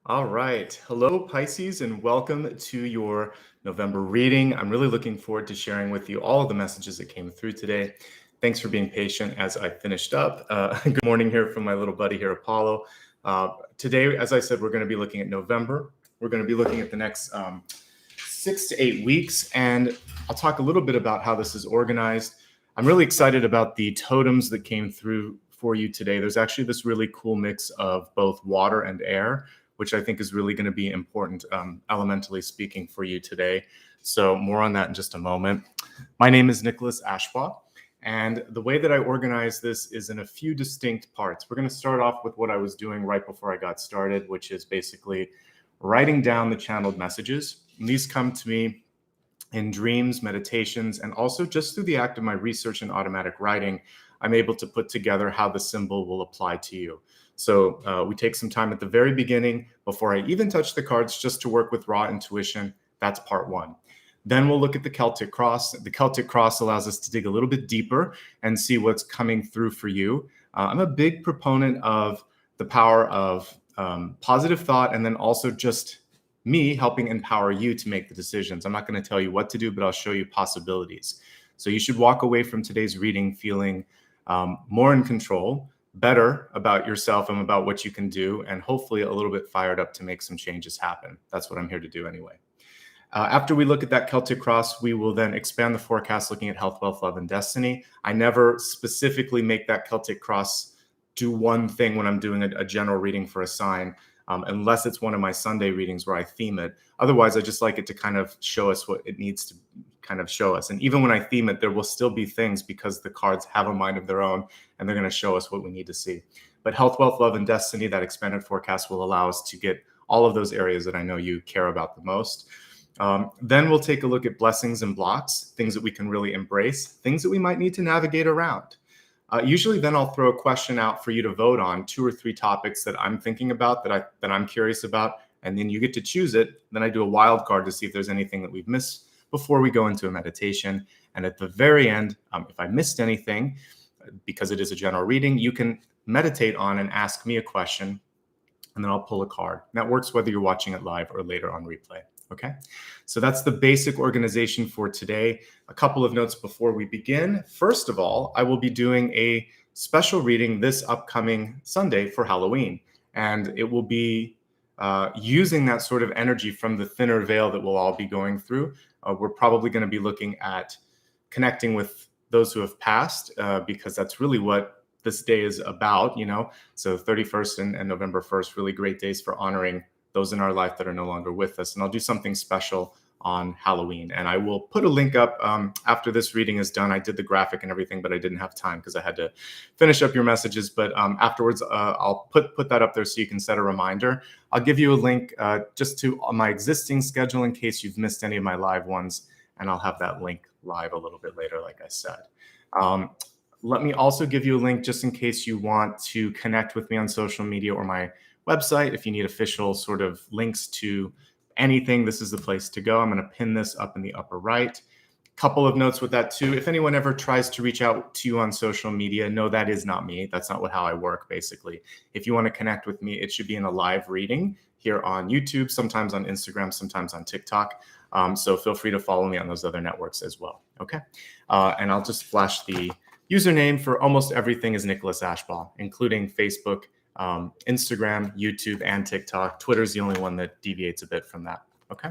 All right. Hello, Pisces, and welcome to your November reading. I'm really looking forward to sharing with you all of the messages that came through today. Thanks for being patient as I finished up. Good morning here from my little buddy here, Apollo. Today, as I said, we're going to be looking at November. We're going to be looking at the next 6 to 8 weeks, and I'll talk a little bit about how this is organized. I'm really excited about the totems that came through for you today. There's actually this really cool mix of both water and air, which I think is really going to be important, elementally speaking, for you today. So more on that in just a moment. My name is Nicholas Ashbaugh, and the way that I organize this is in a few distinct parts. We're going to start off with what I was doing right before I got started, which is basically writing down the channeled messages. And these come to me in dreams, meditations, and also just through the act of my research and automatic writing, I'm able to put together how the symbol will apply to you. So we take some time at the very beginning before I even touch the cards just to work with raw intuition. That's part one. Then we'll look at the Celtic Cross. The Celtic Cross allows us to dig a little bit deeper and see what's coming through for you. I'm a big proponent of the power of positive thought, and then also just me helping empower you to make the decisions. I'm not going to tell you what to do, but I'll show you possibilities. So you should walk away from today's reading feeling more in control, better about yourself and about what you can do, and hopefully a little bit fired up to make some changes happen. That's what I'm here to do anyway. After we look at that Celtic Cross, we will then expand the forecast looking at health, wealth, love, and destiny. I never specifically make that Celtic Cross do one thing when I'm doing a general reading for a sign, unless it's one of my Sunday readings where I theme it. Otherwise, I just like it to kind of show us what it needs to kind of show us. And even when I theme it, there will still be things because the cards have a mind of their own and they're going to show us what we need to see. But health, wealth, love, and destiny, that expanded forecast will allow us to get all of those areas that I know you care about the most. Then we'll take a look at blessings and blocks, things that we can really embrace, things that we might need to navigate around. Usually then I'll throw a question out for you to vote on, 2 or 3 topics that I'm thinking about, that I'm curious about, and then you get to choose it. Then I do a wild card to see if there's anything that we've missed before we go into a meditation. And at the very end, if I missed anything, because it is a general reading, you can meditate on and ask me a question, and then I'll pull a card. And that works whether you're watching it live or later on replay. Okay, so that's the basic organization for today. A couple of notes before we begin. First of all, I will be doing a special reading this upcoming Sunday for Halloween, and it will be using that sort of energy from the thinner veil that we'll all be going through. We're probably going to be looking at connecting with those who have passed, because that's really what this day is about, you know. So 31st and November 1st, really great days for honoring those in our life that are no longer with us. And I'll do something special on Halloween. And I will put a link up after this reading is done. I did the graphic and everything, but I didn't have time because I had to finish up your messages. But afterwards, I'll put that up there so you can set a reminder. I'll give you a link just to my existing schedule in case you've missed any of my live ones. And I'll have that link live a little bit later, like I said. Let me also give you a link just in case you want to connect with me on social media or my website. If you need official sort of links to anything, this is the place to go. I'm going to pin this up in the upper right. Couple of notes with that too. If anyone ever tries to reach out to you on social media, no, that is not me. That's not how I work, basically. If you want to connect with me, it should be in a live reading here on YouTube, sometimes on Instagram, sometimes on TikTok. So feel free to follow me on those other networks as well. Okay. And I'll just flash the username for almost everything is Nicholas Ashbaugh, including Facebook, Instagram, YouTube, and TikTok. Twitter is the only one that deviates a bit from that. Okay.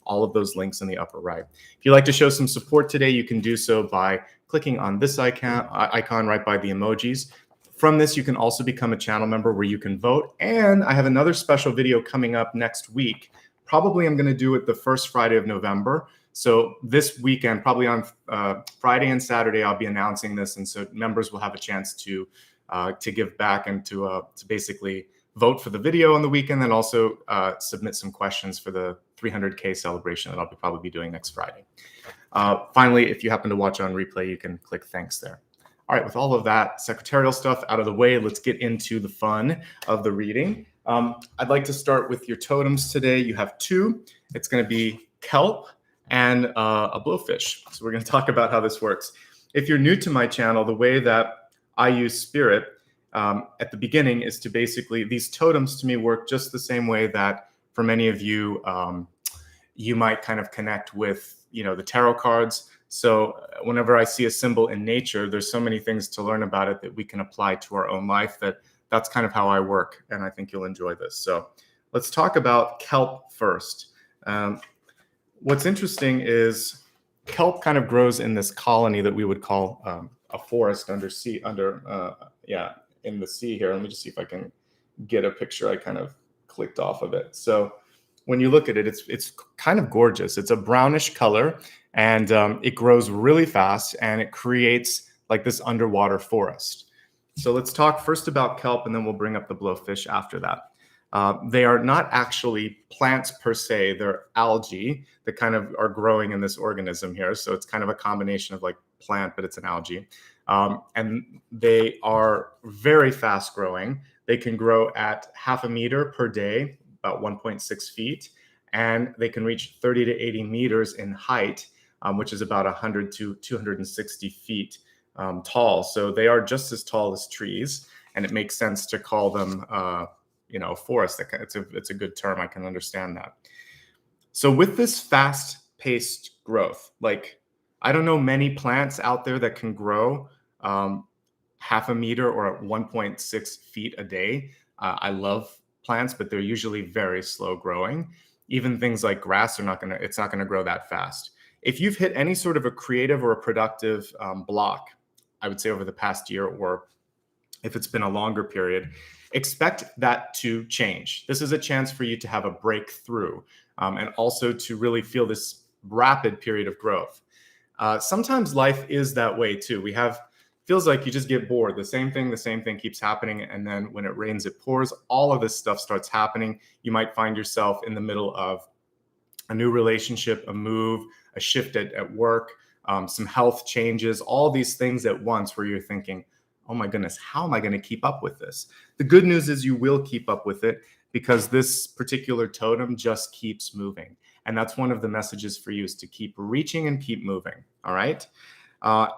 All of those links in the upper right. If you'd like to show some support today, you can do so by clicking on this icon right by the emojis. From this, you can also become a channel member where you can vote. And I have another special video coming up next week. Probably I'm going to do it the first Friday of November. So this weekend, probably on Friday and Saturday, I'll be announcing this. And so members will have a chance to give back and to basically vote for the video on the weekend, and also submit some questions for the 300K celebration that I'll probably be doing next Friday. Finally, if you happen to watch on replay, you can click thanks there. All right, with all of that secretarial stuff out of the way, let's get into the fun of the reading. I'd like to start with your totems today. You have 2. It's going to be Kelp and a blowfish. So we're going to talk about how this works. If you're new to my channel, the way that I use spirit at the beginning is to basically, these totems to me work just the same way that for many of you, you might kind of connect with, the tarot cards. So whenever I see a symbol in nature, there's so many things to learn about it that we can apply to our own life. That's kind of how I work, and I think you'll enjoy this. So let's talk about kelp first. What's interesting is kelp kind of grows in this colony that we would call a forest in the sea here. Let me just see if I can get a picture. I kind of clicked off of it. So when you look at it, it's kind of gorgeous. It's a brownish color, and it grows really fast, and it creates like this underwater forest. So let's talk first about kelp, and then we'll bring up the blowfish after that. They are not actually plants per se. They're algae that kind of are growing in this organism here. So it's kind of a combination of like plant, but it's an algae. And they are very fast growing. They can grow at 0.5 meter per day, about 1.6 feet. And they can reach 30 to 80 meters in height, which is about 100 to 260 feet tall. So they are just as tall as trees. And it makes sense to call them forest. It's a good term. I can understand that. So with this fast-paced growth, like I don't know many plants out there that can grow 0.5 meter or 1.6 feet a day. I love plants, but they're usually very slow growing. Even things like grass it's not gonna grow that fast. If you've hit any sort of a creative or a productive block, I would say over the past year, or if it's been a longer period, expect that to change. This is a chance for you to have a breakthrough, and also to really feel this rapid period of growth. Sometimes life is that way too. Feels like you just get bored. The same thing keeps happening. And then when it rains, it pours. All of this stuff starts happening. You might find yourself in the middle of a new relationship, a move, a shift at work, some health changes, all these things at once where you're thinking, oh my goodness, how am I going to keep up with this? The good news is you will keep up with it because this particular totem just keeps moving. And that's one of the messages for you, is to keep reaching and keep moving. All right.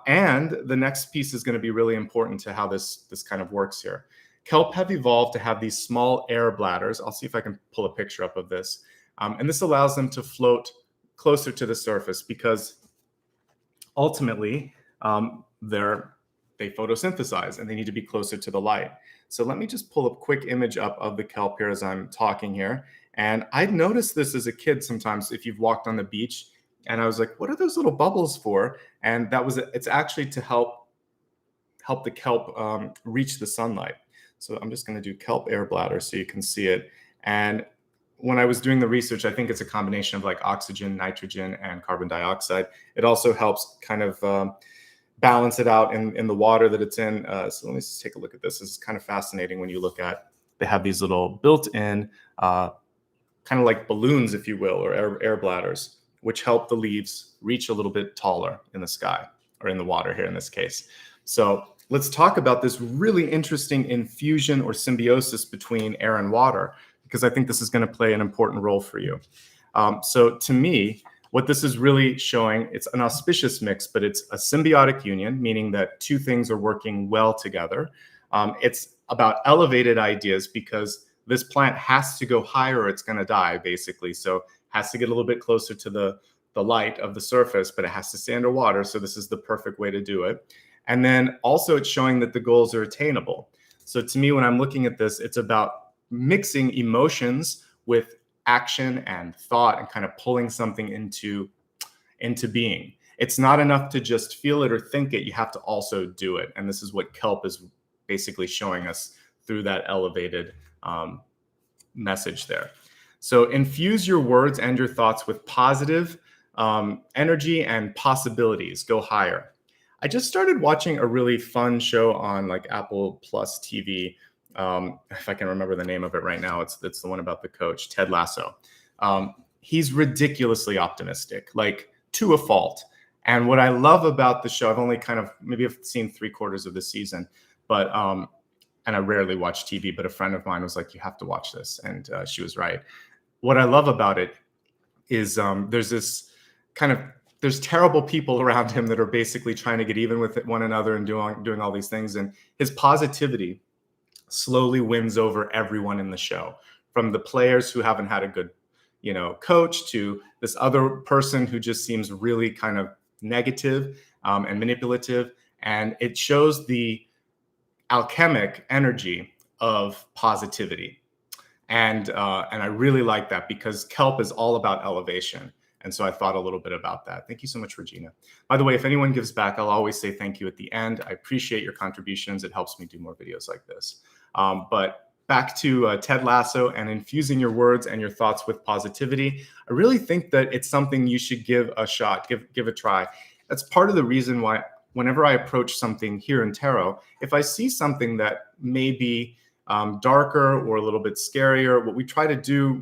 And the next piece is going to be really important to how this kind of works here. Kelp have evolved to have these small air bladders. I'll see if I can pull a picture up of this. And this allows them to float closer to the surface because ultimately they photosynthesize and they need to be closer to the light. So let me just pull a quick image up of the kelp here as I'm talking here. And I'd noticed this as a kid sometimes if you've walked on the beach, and I was like, what are those little bubbles for? And it's actually to help the kelp reach the sunlight. So I'm just going to do kelp air bladder so you can see it. And when I was doing the research, I think it's a combination of like oxygen, nitrogen, and carbon dioxide. It also helps kind of balance it out in the water that it's in. So let me just take a look at this. This is kind of fascinating when you look at, they have these little built-in kind of like balloons, if you will, or air bladders, which help the leaves reach a little bit taller in the sky, or in the water here in this case. So let's talk about this really interesting infusion or symbiosis between air and water, because I think this is going to play an important role for you. So to me, what this is really showing, it's an auspicious mix, but it's a symbiotic union, meaning that two things are working well together. It's about elevated ideas because this plant has to go higher or it's going to die, basically. So it has to get a little bit closer to the light of the surface, but it has to stay underwater. So this is the perfect way to do it. And then also it's showing that the goals are attainable. So to me, when I'm looking at this, it's about mixing emotions with action and thought and kind of pulling something into being. It's not enough to just feel it or think it. You have to also do it. And this is what kelp is basically showing us through that elevated message there. So infuse your words and your thoughts with positive energy and possibilities. Go higher. I just started watching a really fun show on like Apple Plus TV. If I can remember the name of it right now, it's the one about the coach, Ted Lasso. He's ridiculously optimistic, like to a fault. And what I love about the show, maybe I've seen 3/4 of the season, but and I rarely watch TV, but a friend of mine was like, you have to watch this. And she was right. What I love about it is there's terrible people around him that are basically trying to get even with one another and doing all these things. And his positivity slowly wins over everyone in the show, from the players who haven't had a good, coach, to this other person who just seems really kind of negative and manipulative. And it shows the alchemic energy of positivity. And I really like that because Kelp is all about elevation. And so I thought a little bit about that. Thank you so much, Regina. By the way, if anyone gives back, I'll always say thank you at the end. I appreciate your contributions. It helps me do more videos like this. But back to Ted Lasso and infusing your words and your thoughts with positivity. I really think that it's something you should give a shot, give a try. That's part of the reason why whenever I approach something here in tarot, if I see something that may be darker or a little bit scarier,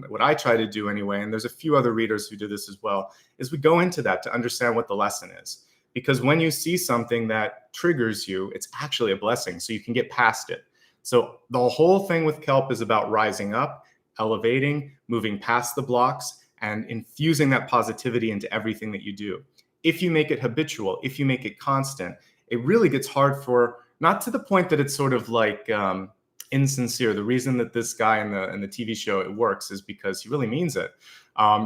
what I try to do anyway, and there's a few other readers who do this as well, is we go into that to understand what the lesson is. Because when you see something that triggers you, it's actually a blessing, so you can get past it. So the whole thing with Kelp is about rising up, elevating, moving past the blocks, and infusing that positivity into everything that you do. If you make it habitual, if you make it constant, it really gets hard for, not to the point that it's sort of like insincere. The reason that this guy in the TV show, it works, is because he really means it.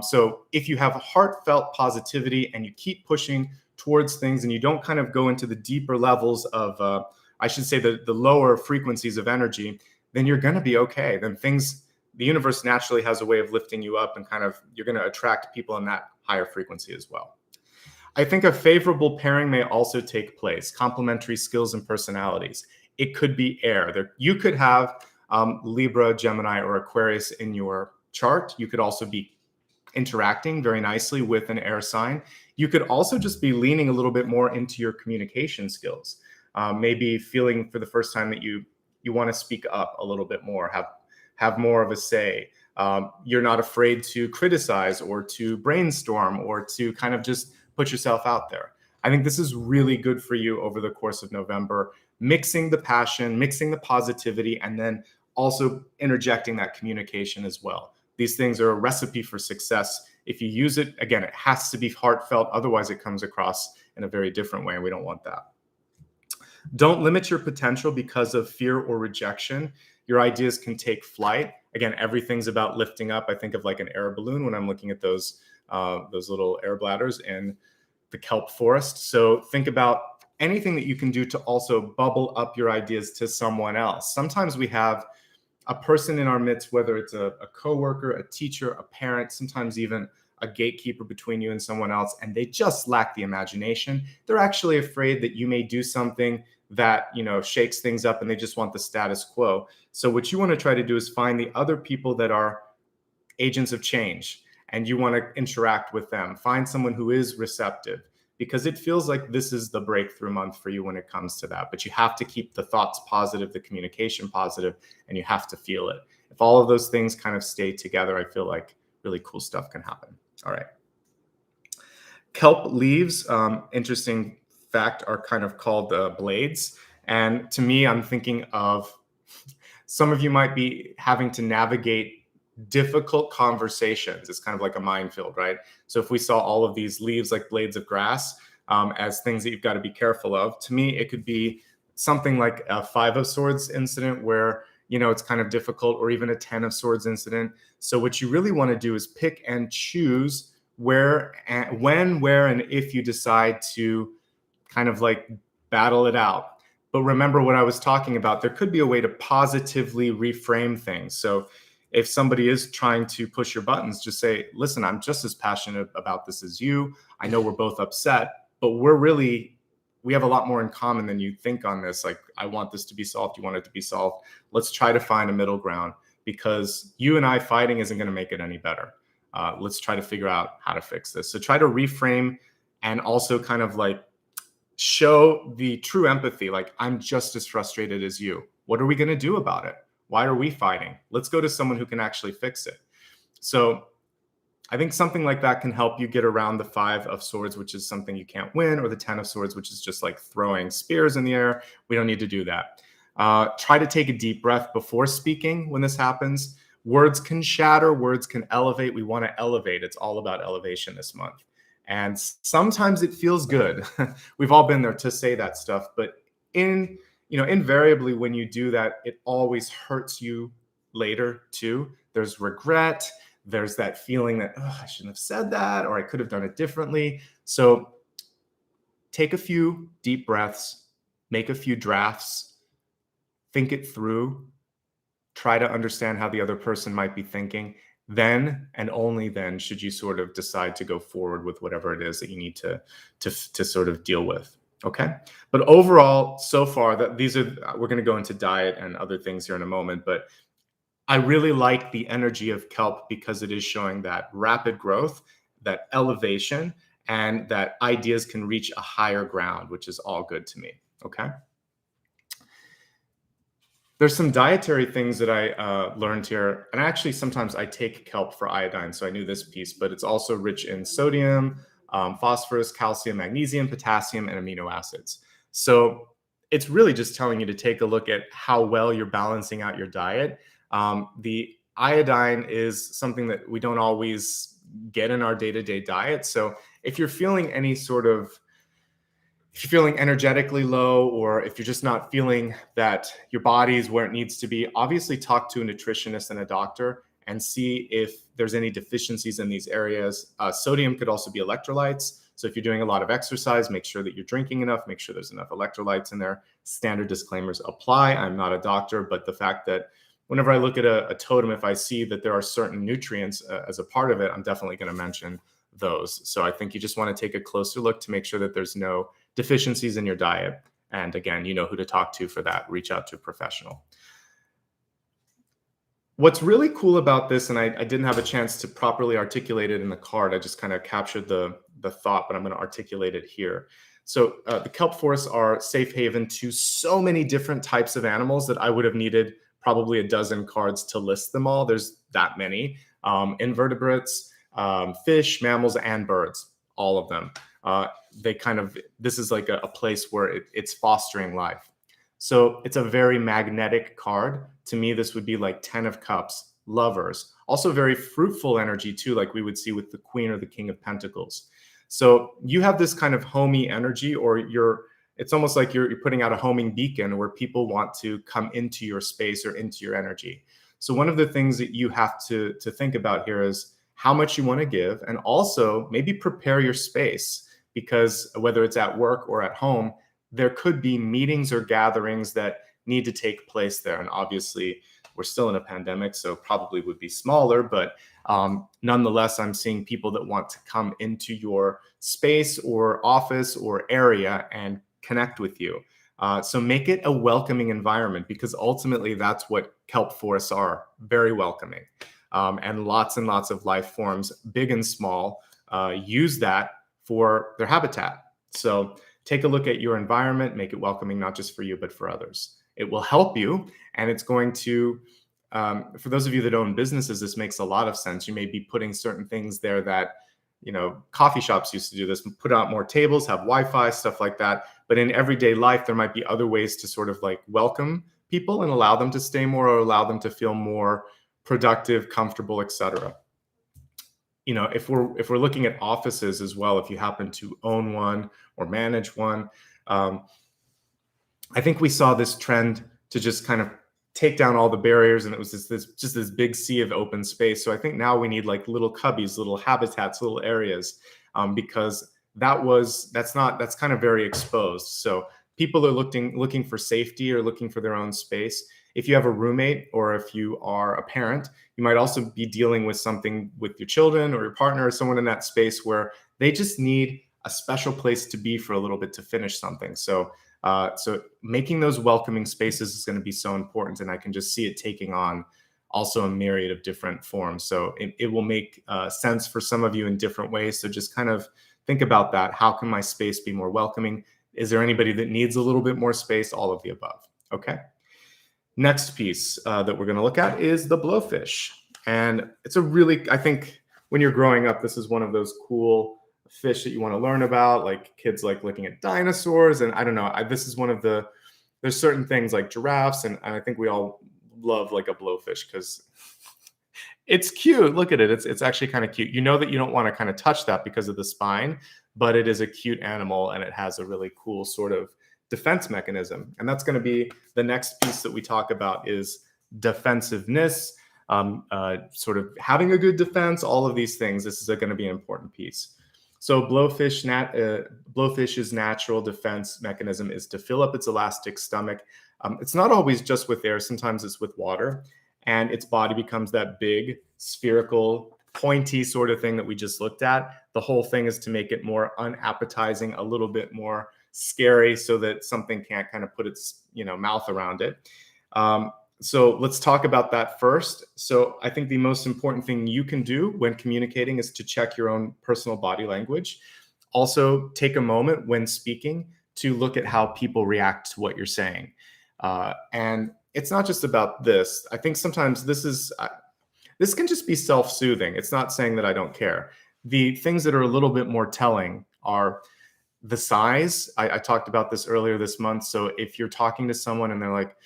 So if you have heartfelt positivity and you keep pushing towards things and you don't kind of go into the deeper levels of, I should say the lower frequencies of energy, then you're going to be okay. Then the universe naturally has a way of lifting you up, and kind of you're going to attract people in that higher frequency as well. I think a favorable pairing may also take place, complementary skills and personalities. It could be air. You could have Libra, Gemini, or Aquarius in your chart. You could also be interacting very nicely with an air sign. You could also just be leaning a little bit more into your communication skills. Maybe feeling for the first time that you want to speak up a little bit more, have more of a say. You're not afraid to criticize or to brainstorm or to kind of just put yourself out there. I think this is really good for you over the course of November, mixing the passion, mixing the positivity, and then also interjecting that communication as well. These things are a recipe for success. If you use it, again, it has to be heartfelt. Otherwise, it comes across in a very different way, and we don't want that. Don't limit your potential because of fear or rejection. Your ideas can take flight. Again, everything's about lifting up. I think of like an air balloon when I'm looking at those little air bladders in the kelp forest. So think about anything that you can do to also bubble up your ideas to someone else. Sometimes we have a person in our midst, whether it's a coworker, a teacher, a parent, sometimes even a gatekeeper between you and someone else, and they just lack the imagination. They're actually afraid that you may do something that, shakes things up, and they just want the status quo. So what you want to try to do is find the other people that are agents of change, and you want to interact with them. Find someone who is receptive, because it feels like this is the breakthrough month for you when it comes to that. But you have to keep the thoughts positive, the communication positive, and you have to feel it. If all of those things kind of stay together, I feel like really cool stuff can happen. All right. Kelp leaves, interesting fact, are kind of called blades. And to me, I'm thinking of some of you might be having to navigate difficult conversations. It's kind of like a minefield, right? So if we saw all of these leaves like blades of grass as things that you've got to be careful of, to me, it could be something like a 5 of Swords incident where, it's kind of difficult, or even a 10 of Swords incident. So what you really want to do is pick and choose when, where, and if you decide to kind of like battle it out. But remember what I was talking about, there could be a way to positively reframe things. So if somebody is trying to push your buttons, just say, listen, I'm just as passionate about this as you. I know we're both upset, but we have a lot more in common than you think on this. Like, I want this to be solved. You want it to be solved. Let's try to find a middle ground, because you and I fighting isn't going to make it any better. Let's try to figure out how to fix this. So try to reframe, and also kind of like show the true empathy. Like, I'm just as frustrated as you. What are we going to do about it? Why are we fighting? Let's go to someone who can actually fix it. So I think something like that can help you get around the 5 of Swords, which is something you can't win, or the 10 of Swords, which is just like throwing spears in the air. We don't need to do that. Try to take a deep breath before speaking when this happens. Words can shatter, words can elevate. We want to elevate. It's all about elevation this month. And sometimes it feels good. We've all been there to say that stuff, but in invariably when you do that, it always hurts you later too. There's regret. There's that feeling that, oh, I shouldn't have said that, or I could have done it differently. So take a few deep breaths, make a few drafts, think it through, try to understand how the other person might be thinking. Then and only then should you sort of decide to go forward with whatever it is that you need to sort of deal with. Okay. But overall, so far, we're going to go into diet and other things here in a moment, but I really like the energy of kelp because it is showing that rapid growth, that elevation, and that ideas can reach a higher ground, which is all good to me. Okay. There's some dietary things that I learned here. And actually, sometimes I take kelp for iodine. So I knew this piece, but it's also rich in sodium, phosphorus, calcium, magnesium, potassium, and amino acids. So it's really just telling you to take a look at how well you're balancing out your diet. The iodine is something that we don't always get in our day-to-day diet. So if you're feeling if you're feeling energetically low, or if you're just not feeling that your body is where it needs to be, obviously talk to a nutritionist and a doctor and see if there's any deficiencies in these areas. Sodium could also be electrolytes. So if you're doing a lot of exercise, make sure that you're drinking enough, make sure there's enough electrolytes in there. Standard disclaimers apply. I'm not a doctor, but the fact that whenever I look at a totem, if I see that there are certain nutrients as a part of it, I'm definitely going to mention those. So I think you just want to take a closer look to make sure that there's no deficiencies in your diet. And again, you know who to talk to for that. Reach out to a professional. What's really cool about this, and I didn't have a chance to properly articulate it in the card, I just kind of captured the thought, but I'm going to articulate it here. So the kelp forests are safe haven to so many different types of animals that I would have needed probably a dozen cards to list them all. There's that many. Invertebrates, fish, mammals, and birds, all of them. This is like a place where it's fostering life. So it's a very magnetic card. To me, this would be like 10 of cups, lovers. Also very fruitful energy too, like we would see with the Queen or the King of Pentacles. So you have this kind of homey energy, or it's almost like you're putting out a homing beacon where people want to come into your space or into your energy. So one of the things that you have to think about here is how much you want to give, and also maybe prepare your space, because whether it's at work or at home, there could be meetings or gatherings that need to take place there. And obviously we're still in a pandemic, so probably would be smaller, but nonetheless, I'm seeing people that want to come into your space or office or area and connect with you. So make it a welcoming environment, because ultimately that's what kelp forests are, very welcoming. And lots of life forms, big and small, use that for their habitat. So take a look at your environment, make it welcoming, not just for you, but for others. It will help you, and it's going to, for those of you that own businesses, this makes a lot of sense. You may be putting certain things there that, coffee shops used to do this, put out more tables, have Wi-Fi, stuff like that. But in everyday life, there might be other ways to sort of like welcome people and allow them to stay more, or allow them to feel more productive, comfortable, etc. If we're looking at offices as well, if you happen to own one or manage one, I think we saw this trend to just kind of take down all the barriers, and it was just this big sea of open space. So I think now we need like little cubbies, little habitats, little areas, because that's kind of very exposed. So people are looking for safety or looking for their own space. If you have a roommate, or if you are a parent, you might also be dealing with something with your children or your partner or someone in that space where they just need a special place to be for a little bit to finish something. So making those welcoming spaces is going to be so important. And I can just see it taking on also a myriad of different forms. So it will make sense for some of you in different ways. So just kind of think about that. How can my space be more welcoming? Is there anybody that needs a little bit more space? All of the above. Okay. Next piece that we're going to look at is the blowfish. And it's I think when you're growing up, this is one of those cool fish that you want to learn about. Like kids like looking at dinosaurs. And I don't know, this is there's certain things like giraffes. And I think we all love like a blowfish because it's cute. Look at it. It's actually kind of cute. You know that you don't want to kind of touch that because of the spine, but it is a cute animal, and it has a really cool sort of defense mechanism. And that's going to be the next piece that we talk about is defensive-ness, sort of having a good defense, all of these things. This is going to be an important piece. So blowfish's natural defense mechanism is to fill up its elastic stomach. It's not always just with air. Sometimes it's with water. And its body becomes that big, spherical, pointy sort of thing that we just looked at. The whole thing is to make it more unappetizing, a little bit more scary, so that something can't kind of put its mouth around it. So let's talk about that first. So I think the most important thing you can do when communicating is to check your own personal body language. Also, take a moment when speaking to look at how people react to what you're saying. And it's not just about this. I think sometimes this can just be self-soothing. It's not saying that I don't care. The things that are a little bit more telling are the sighs. I talked about this earlier this month. So if you're talking to someone and they're like,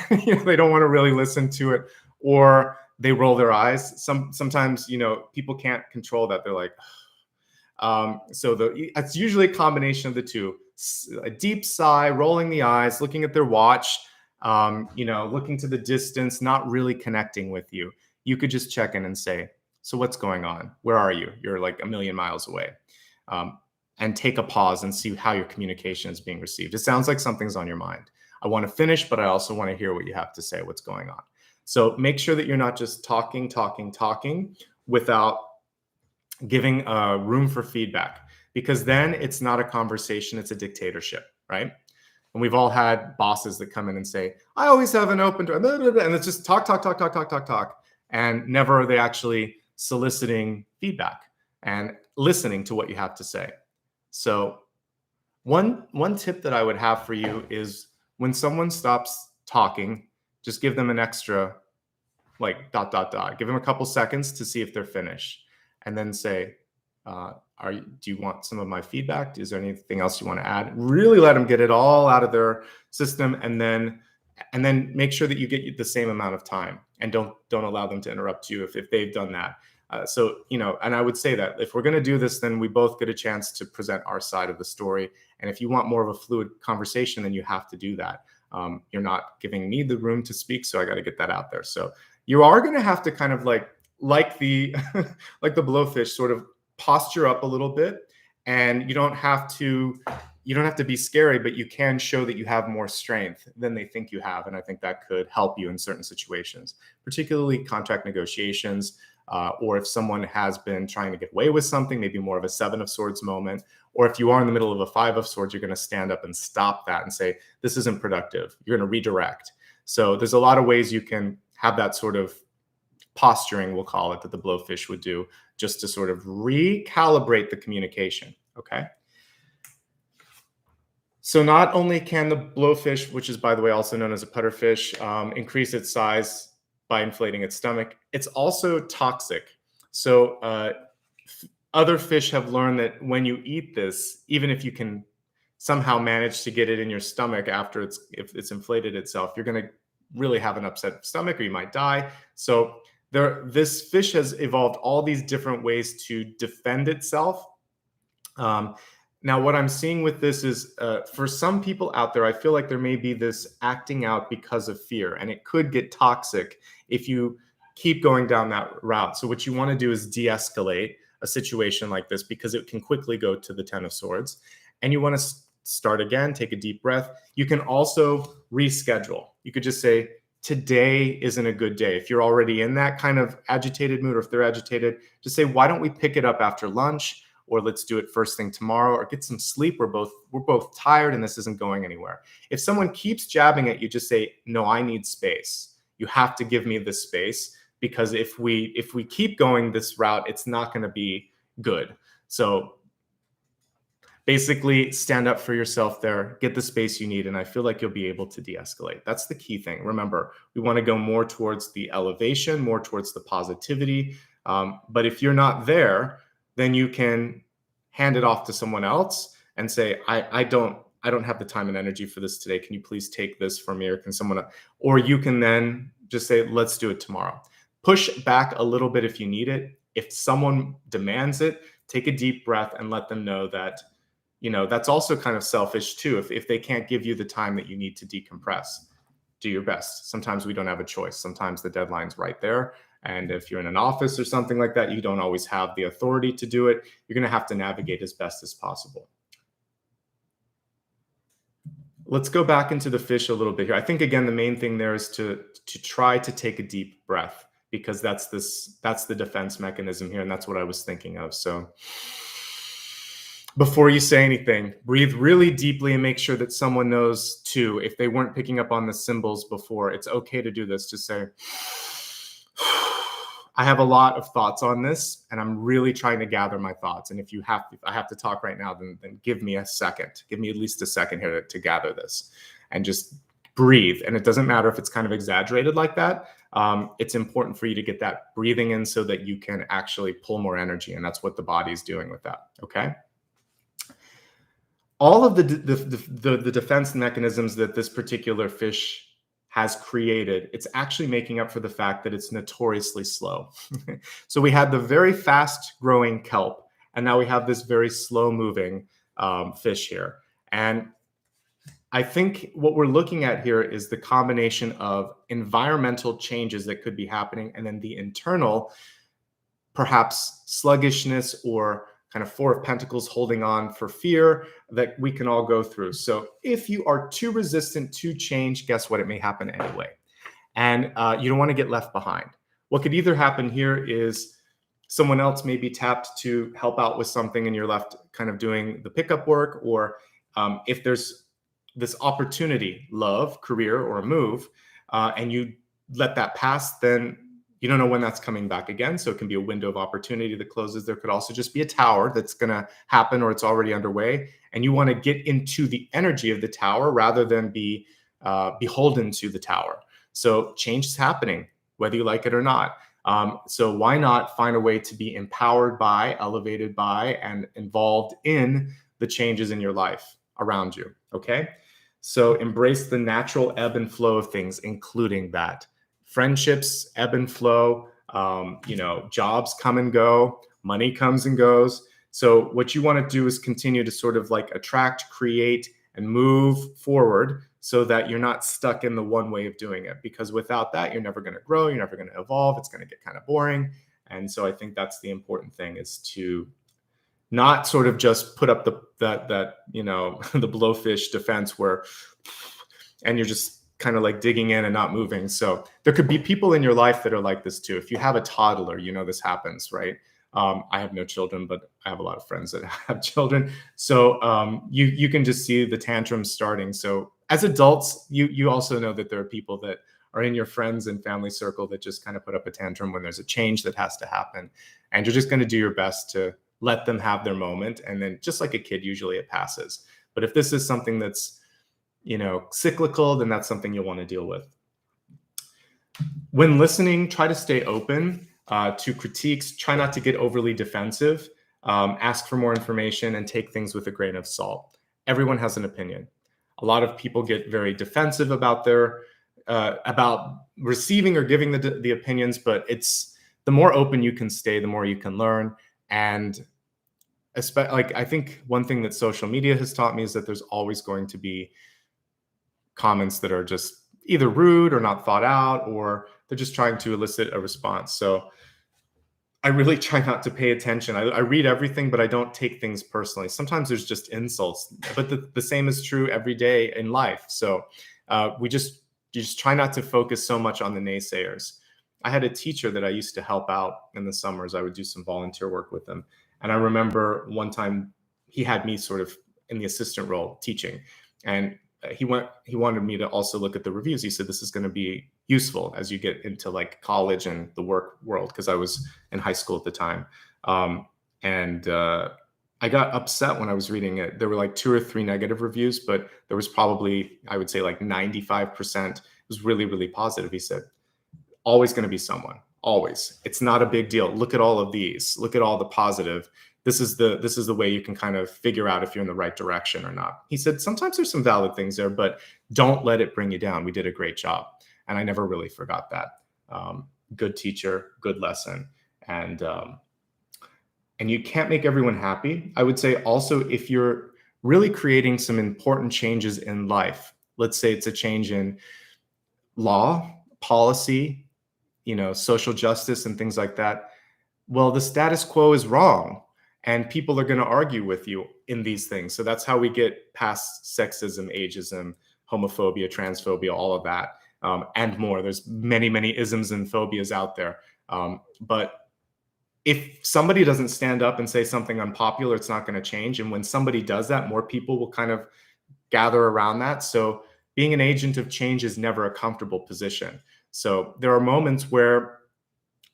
they don't want to really listen to it, or they roll their eyes. Sometimes, people can't control that. They're like, it's usually a combination of the two. A deep sigh, rolling the eyes, looking at their watch, looking to the distance, not really connecting with you. You could just check in and say, so what's going on? Where are you? You're like a million miles away. And take a pause and see how your communication is being received. It sounds like something's on your mind. I want to finish, but I also want to hear what you have to say, what's going on. So make sure that you're not just talking without giving room for feedback, because then it's not a conversation, it's a dictatorship, right? And we've all had bosses that come in and say, I always have an open door, and it's just talk. And never are they actually soliciting feedback and listening to what you have to say. So one tip that I would have for you is when someone stops talking, just give them an extra like ... Give them a couple seconds to see if they're finished. And then say, do you want some of my feedback? Is there anything else you want to add? Really let them get it all out of their system, and then make sure that you get the same amount of time, and don't allow them to interrupt you if they've done that. And I would say that if we're going to do this, then we both get a chance to present our side of the story. And if you want more of a fluid conversation, then you have to do that. You're not giving me the room to speak, so I got to get that out there. So you are going to have to kind of like the like the blowfish, sort of posture up a little bit, and you don't have to be scary, but you can show that you have more strength than they think you have. And I think that could help you in certain situations, particularly contract negotiations, or if someone has been trying to get away with something, maybe more of a 7 of Swords moment. Or if you are in the middle of a 5 of Swords, you're going to stand up and stop that and say, this isn't productive. You're going to redirect. So there's a lot of ways you can have that sort of posturing, we'll call it, that the blowfish would do, just to sort of recalibrate the communication. Okay. So not only can the blowfish, which is, by the way, also known as a putterfish, increase its size by inflating its stomach, it's also toxic. So other fish have learned that when you eat this, even if you can somehow manage to get it in your stomach after if it's inflated itself, you're going to really have an upset stomach, or you might die. So this fish has evolved all these different ways to defend itself. Now, what I'm seeing with this is, for some people out there, I feel like there may be this acting out because of fear, and it could get toxic if you keep going down that route. So what you want to do is de-escalate a situation like this, because it can quickly go to the 10 of Swords. And you want to start again, take a deep breath. You can also reschedule. You could just say, today isn't a good day. If you're already in that kind of agitated mood, or if they're agitated, just say, why don't we pick it up after lunch? Or let's do it first thing tomorrow, or get some sleep. We're both tired and this isn't going anywhere. If someone keeps jabbing at you, just say, no, I need space. You have to give me this space, because if we keep going this route, it's not going to be good. So basically stand up for yourself there, get the space you need, and I feel like you'll be able to de-escalate. That's the key thing. Remember, we want to go more towards the elevation, more towards the positivity. But if you're not there, then you can hand it off to someone else and say, I don't have the time and energy for this today. Can you please take this from me? Or can someone else? Or you can then just say, let's do it tomorrow. Push back a little bit if you need it. If someone demands it, take a deep breath and let them know that that's also kind of selfish too. If they can't give you the time that you need to decompress, do your best. Sometimes we don't have a choice. Sometimes the deadline's right there. And if you're in an office or something like that, you don't always have the authority to do it. You're going to have to navigate as best as possible. Let's go back into the fish a little bit here. I think, again, the main thing there is to try to take a deep breath, because that's the defense mechanism here. And that's what I was thinking of. So before you say anything, breathe really deeply and make sure that someone knows too. If they weren't picking up on the symbols before, it's okay to do this. Just say, I have a lot of thoughts on this, and I'm really trying to gather my thoughts. And if I have to talk right now, then give me a second. Give me at least a second here to gather this, and just breathe. And it doesn't matter if it's kind of exaggerated like that. It's important for you to get that breathing in so that you can actually pull more energy. And that's what the body is doing with that. Okay. All of the defense mechanisms that this particular fish has created, it's actually making up for the fact that it's notoriously slow. So we had the very fast growing kelp, and now we have this very slow moving fish here. And I think what we're looking at here is the combination of environmental changes that could be happening, and then the internal, perhaps sluggishness or kind of Four of Pentacles holding on for fear that we can all go through. So if you are too resistant to change, guess what? It may happen anyway. And you don't want to get left behind. What could either happen here is someone else may be tapped to help out with something and you're left kind of doing the pickup work, or if there's this opportunity, love, career, or a move, and you let that pass, then you don't know when that's coming back again. So it can be a window of opportunity that closes. There could also just be a tower that's going to happen, or it's already underway. And you want to get into the energy of the tower rather than be beholden to the tower. So change is happening, whether you like it or not. So why not find a way to be empowered by, elevated by, and involved in the changes in your life around you, okay? So embrace the natural ebb and flow of things, including that. Friendships ebb and flow, jobs come and go, money comes and goes. So what you want to do is continue to sort of like attract, create, and move forward so that you're not stuck in the one way of doing it. Because without that, you're never going to grow, you're never going to evolve, it's going to get kind of boring. And so I think that's the important thing, is to not sort of just put up the blowfish defense and you're just kind of like digging in and not moving. So there could be people in your life that are like this too. If you have a toddler, this happens, right? I have no children, but I have a lot of friends that have children. So you can just see the tantrums starting. So as adults, you also know that there are people that are in your friends and family circle that just kind of put up a tantrum when there's a change that has to happen. And you're just going to do your best to let them have their moment. And then just like a kid, usually it passes. But if this is something that's cyclical, then that's something you'll want to deal with. When listening, try to stay open to critiques. Try not to get overly defensive. Ask for more information and take things with a grain of salt. Everyone has an opinion. A lot of people get very defensive about about receiving or giving the opinions, but it's the more open you can stay, the more you can learn. And I think one thing that social media has taught me is that there's always going to be comments that are just either rude or not thought out, or they're just trying to elicit a response. So I really try not to pay attention. I read everything, but I don't take things personally. Sometimes there's just insults, but the same is true every day in life. So you just try not to focus so much on the naysayers. I had a teacher that I used to help out in the summers. I would do some volunteer work with him. And I remember one time he had me sort of in the assistant role teaching, and he wanted me to also look at the reviews. He said, this is going to be useful as you get into like college and the work world, because I was in high school at the time. I got upset when I was reading it. There were like 2 or 3 negative reviews, but there was probably, I would say, like 95% was really, really positive. He said, always going to be someone, always. It's not a big deal. Look at all of these. Look at all the positive. This is the way you can kind of figure out if you're in the right direction or not. He said, sometimes there's some valid things there, but don't let it bring you down. We did a great job. And I never really forgot that. Good teacher, good lesson. And you can't make everyone happy. I would say also, if you're really creating some important changes in life. Let's say it's a change in law, policy, social justice and things like that. Well, the status quo is wrong, and people are going to argue with you in these things. So that's how we get past sexism, ageism, homophobia, transphobia, all of that, and more. There's many, many isms and phobias out there. But if somebody doesn't stand up and say something unpopular, it's not going to change. And when somebody does that, more people will kind of gather around that. So being an agent of change is never a comfortable position. So there are moments where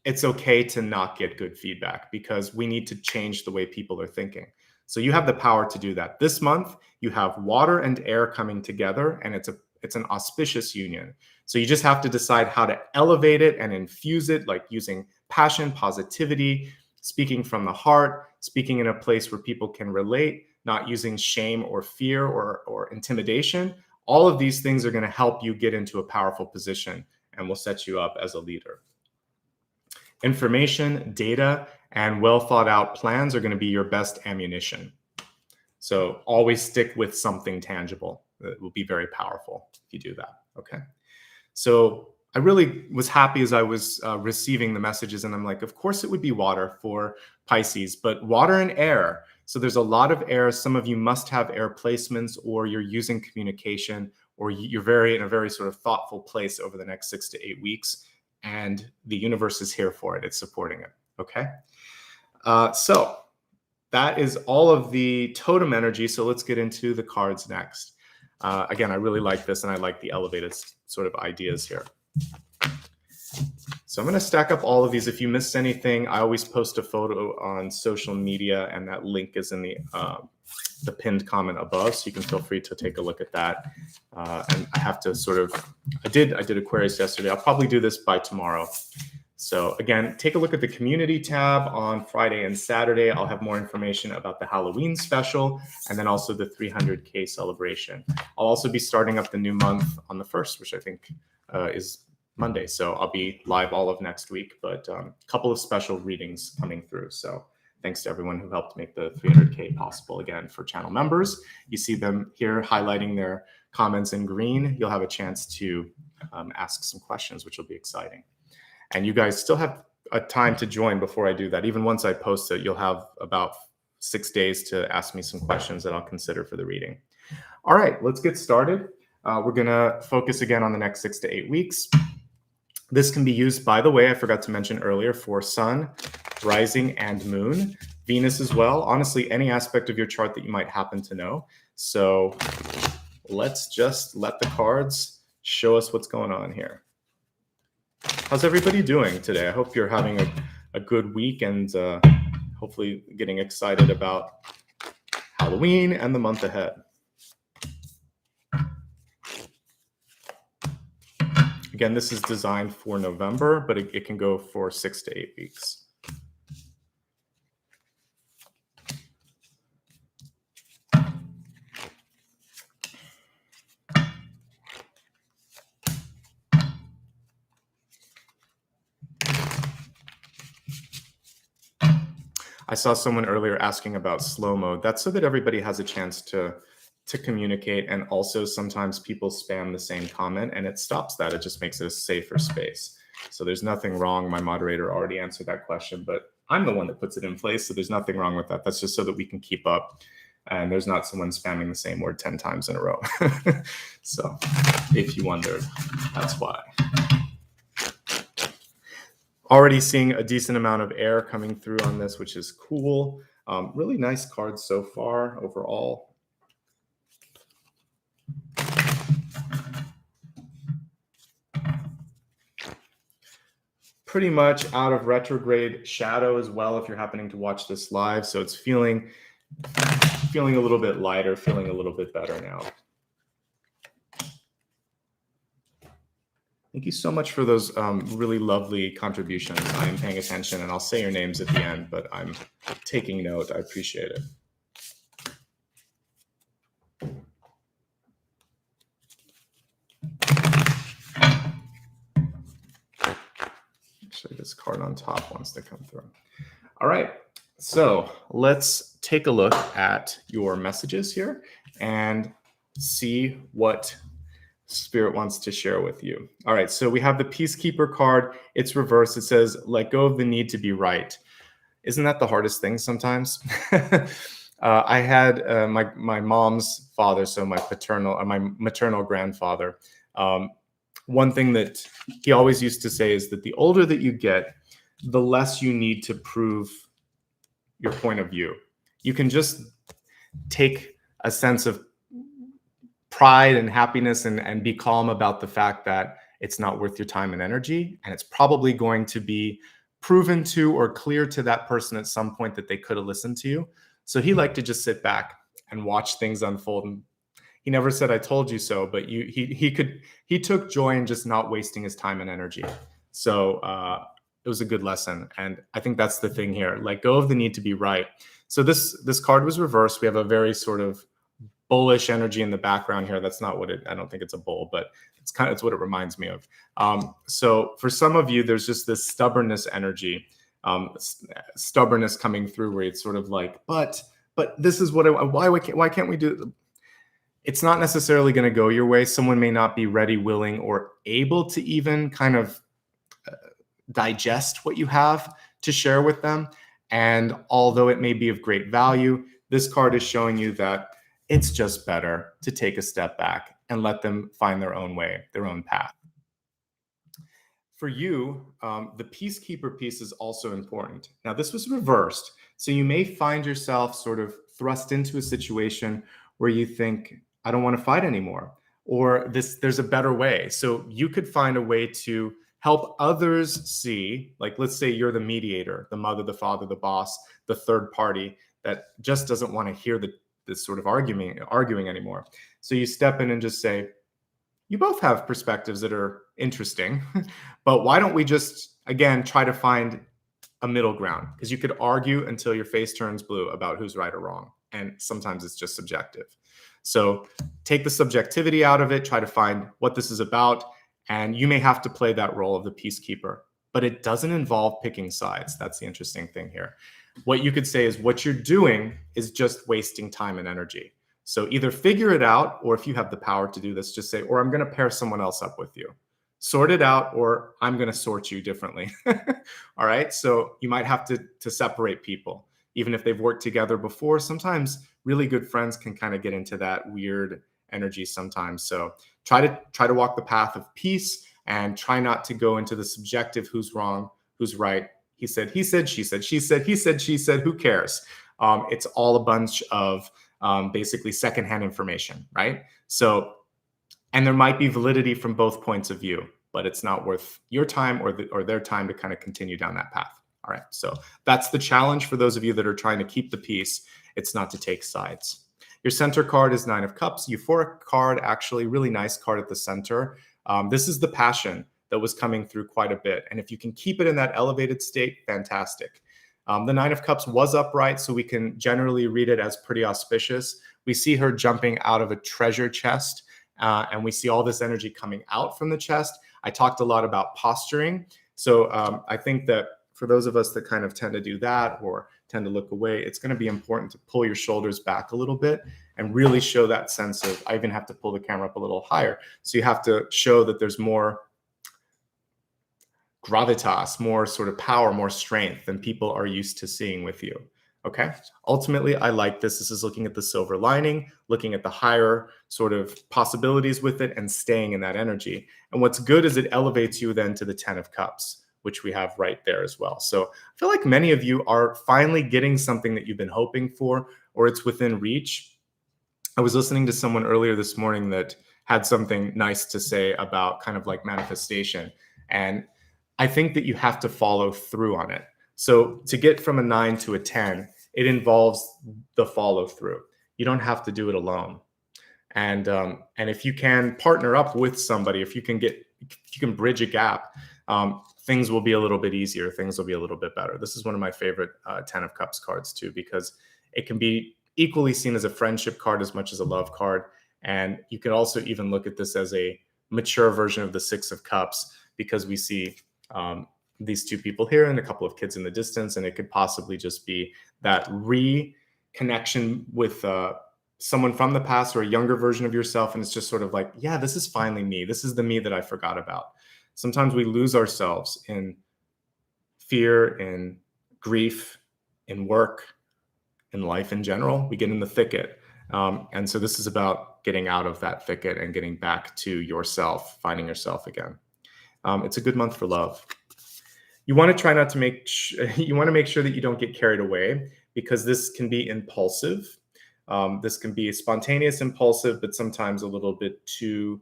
it's okay to not get good feedback because we need to change the way people are thinking. So you have the power to do that. This month, you have water and air coming together, and it's an auspicious union. So you just have to decide how to elevate it and infuse it, like using passion, positivity, speaking from the heart, speaking in a place where people can relate, not using shame or fear or intimidation. All of these things are going to help you get into a powerful position and will set you up as a leader. Information, data, and well thought out plans are going to be your best ammunition. So always stick with something tangible. It will be very powerful if you do that. Okay. So I really was happy as I was receiving the messages, and I'm like, of course it would be water for Pisces, but water and air. So there's a lot of air. Some of you must have air placements, or you're using communication, or you're in a very sort of thoughtful place over the next 6 to 8 weeks. And the universe is here for it. It's supporting it. Okay. So that is all of the totem energy. So let's get into the cards next. Again, I really like this, and I like the elevated sort of ideas here. So I'm going to stack up all of these. If you missed anything, I always post a photo on social media, and that link is in the pinned comment above, so you can feel free to take a look at that. And I have to I did Aquarius yesterday. I'll probably do this by tomorrow. So again, take a look at the community tab on Friday and Saturday. I'll have more information about the Halloween special, and then also the 300K celebration. I'll also be starting up the new month on the 1st, which I think is Monday. So I'll be live all of next week, but a couple of special readings coming through. So thanks to everyone who helped make the 300K possible. Again, for channel members, you see them here highlighting their comments in green. You'll have a chance to ask some questions, which will be exciting. And you guys still have a time to join before I do that. Even once I post it, you'll have about 6 days to ask me some questions that I'll consider for the reading. All right, let's get started. We're going to focus again on the next 6 to 8 weeks. This can be used, by the way, I forgot to mention earlier, for Sun, Rising, and Moon. Venus as well. Honestly, any aspect of your chart that you might happen to know. So let's just let the cards show us what's going on here. How's everybody doing today? I hope you're having a good week and hopefully getting excited about Halloween and the month ahead. Again, this is designed for November, but it can go for 6 to 8 weeks. I saw someone earlier asking about slow mode. That's so that everybody has a chance to communicate, and also sometimes people spam the same comment and it stops that. It just makes it a safer space. So there's nothing wrong. My moderator already answered that question, but I'm the one that puts it in place, so there's nothing wrong with that. That's just so that we can keep up and there's not someone spamming the same word 10 times in a row. So if you wondered, that's why. Already seeing a decent amount of air coming through on this, which is cool. Really nice cards so far overall. Pretty much out of retrograde shadow as well if you're happening to watch this live. So it's feeling a little bit lighter, feeling a little bit better now. Thank you so much for those really lovely contributions. I am paying attention, and I'll say your names at the end, but I'm taking note. I appreciate it. Actually, this card on top wants to come through. All right, so let's take a look at your messages here and see what Spirit wants to share with you. All right, so we have the Peacekeeper card. It's reversed. It says, let go of the need to be right. Isn't that the hardest thing sometimes? I had my mom's father, so my maternal grandfather. One thing that he always used to say is that the older that you get, the less you need to prove your point of view. You can just take a sense of pride and happiness and be calm about the fact that it's not worth your time and energy, and it's probably going to be proven to or clear to that person at some point that they could have listened to you. So he liked to just sit back and watch things unfold. And he never said, I told you so, but he took joy in just not wasting his time and energy. So it was a good lesson. And I think that's the thing here. Let go of the need to be right. So this card was reversed. We have a very sort of bullish energy in the background here. That's not what I don't think it's a bull, but it's what it reminds me of. So for some of you, there's just this stubbornness energy, stubbornness coming through where it's sort of like, but this is what why can't we do it? It's not necessarily going to go your way. Someone may not be ready, willing, or able to even kind of digest what you have to share with them. And although it may be of great value, this card is showing you that it's just better to take a step back and let them find their own way, their own path. For you, the Peacekeeper piece is also important. Now, this was reversed. So you may find yourself sort of thrust into a situation where you think, I don't want to fight anymore, or there's a better way. So you could find a way to help others see, like, let's say you're the mediator, the mother, the father, the boss, the third party that just doesn't want to hear this sort of arguing anymore. So you step in and just say, you both have perspectives that are interesting, but why don't we just, again, try to find a middle ground? Because you could argue until your face turns blue about who's right or wrong. And sometimes it's just subjective. So take the subjectivity out of it, try to find what this is about. And you may have to play that role of the Peacekeeper, but it doesn't involve picking sides. That's the interesting thing here. What you could say is what you're doing is just wasting time and energy. So either figure it out, or if you have the power to do this, just say, or I'm going to pair someone else up with you. Sort it out, or I'm going to sort you differently. All right. So you might have to separate people, even if they've worked together before. Sometimes really good friends can kind of get into that weird energy sometimes. So try to walk the path of peace and try not to go into the subjective, who's wrong, who's right. He said, she said, she said, he said, she said, who cares? It's all a bunch of basically secondhand information, right? So, and there might be validity from both points of view, but it's not worth your time or their time to kind of continue down that path. All right, so that's the challenge for those of you that are trying to keep the peace. It's not to take sides. Your center card is 9 of Cups. Euphoric card, actually, really nice card at the center. This is the passion that was coming through quite a bit. And if you can keep it in that elevated state, fantastic. The 9 of Cups was upright, so we can generally read it as pretty auspicious. We see her jumping out of a treasure chest, and we see all this energy coming out from the chest. I talked a lot about posturing. So I think that for those of us that kind of tend to do that or tend to look away, it's going to be important to pull your shoulders back a little bit and really show that sense of, I even have to pull the camera up a little higher. So you have to show that there's more gravitas, more sort of power, more strength than people are used to seeing with you. Okay. Ultimately, I like this. This is looking at the silver lining, looking at the higher sort of possibilities with it and staying in that energy. And what's good is it elevates you then to the 10 of Cups, which we have right there as well. So I feel like many of you are finally getting something that you've been hoping for, or it's within reach. I was listening to someone earlier this morning that had something nice to say about kind of like manifestation. And I think that you have to follow through on it. So to get from a 9 to a 10, it involves the follow through. You don't have to do it alone. And if you can partner up with somebody, if you can bridge a gap, things will be a little bit easier. Things will be a little bit better. This is one of my favorite 10 of Cups cards too, because it can be equally seen as a friendship card as much as a love card. And you can also even look at this as a mature version of the 6 of Cups, because we see these two people here and a couple of kids in the distance, and it could possibly just be that connection with someone from the past or a younger version of yourself. And it's just sort of like, yeah, this is finally me. This is the me that I forgot about. Sometimes we lose ourselves in fear, in grief, in work, in life in general. We get in the thicket. And so this is about getting out of that thicket and getting back to yourself, finding yourself again. It's a good month for love. You want to try not to you want to make sure that you don't get carried away, because this can be impulsive. This can be spontaneous, impulsive, but sometimes a little bit too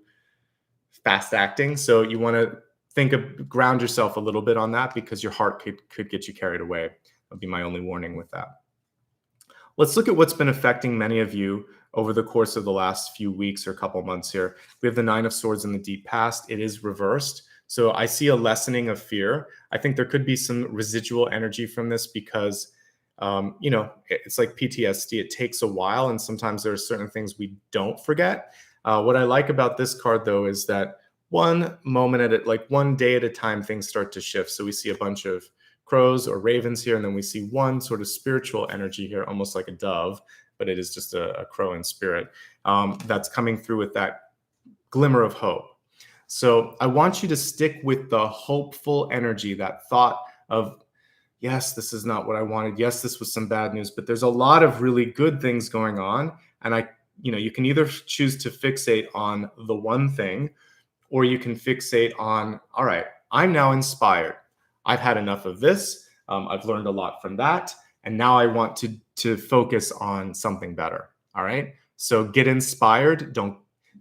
fast acting. So you want to ground yourself a little bit on that, because your heart could get you carried away. That'll be my only warning with that. Let's look at what's been affecting many of you over the course of the last few weeks or couple months here. We have the Nine of Swords in the deep past. It is reversed. So I see a lessening of fear. I think there could be some residual energy from this because, it's like PTSD. It takes a while, and sometimes there are certain things we don't forget. What I like about this card, though, is that one day at a time, things start to shift. So we see a bunch of crows or ravens here, and then we see one sort of spiritual energy here, almost like a dove, but it is just a crow in spirit, that's coming through with that glimmer of hope. So I want you to stick with the hopeful energy, that thought of, yes, this is not what I wanted. Yes, this was some bad news, but there's a lot of really good things going on. And you can either choose to fixate on the one thing, or you can fixate on, all right, I'm now inspired. I've had enough of this. I've learned a lot from that. And now I want to focus on something better. All right. So get inspired.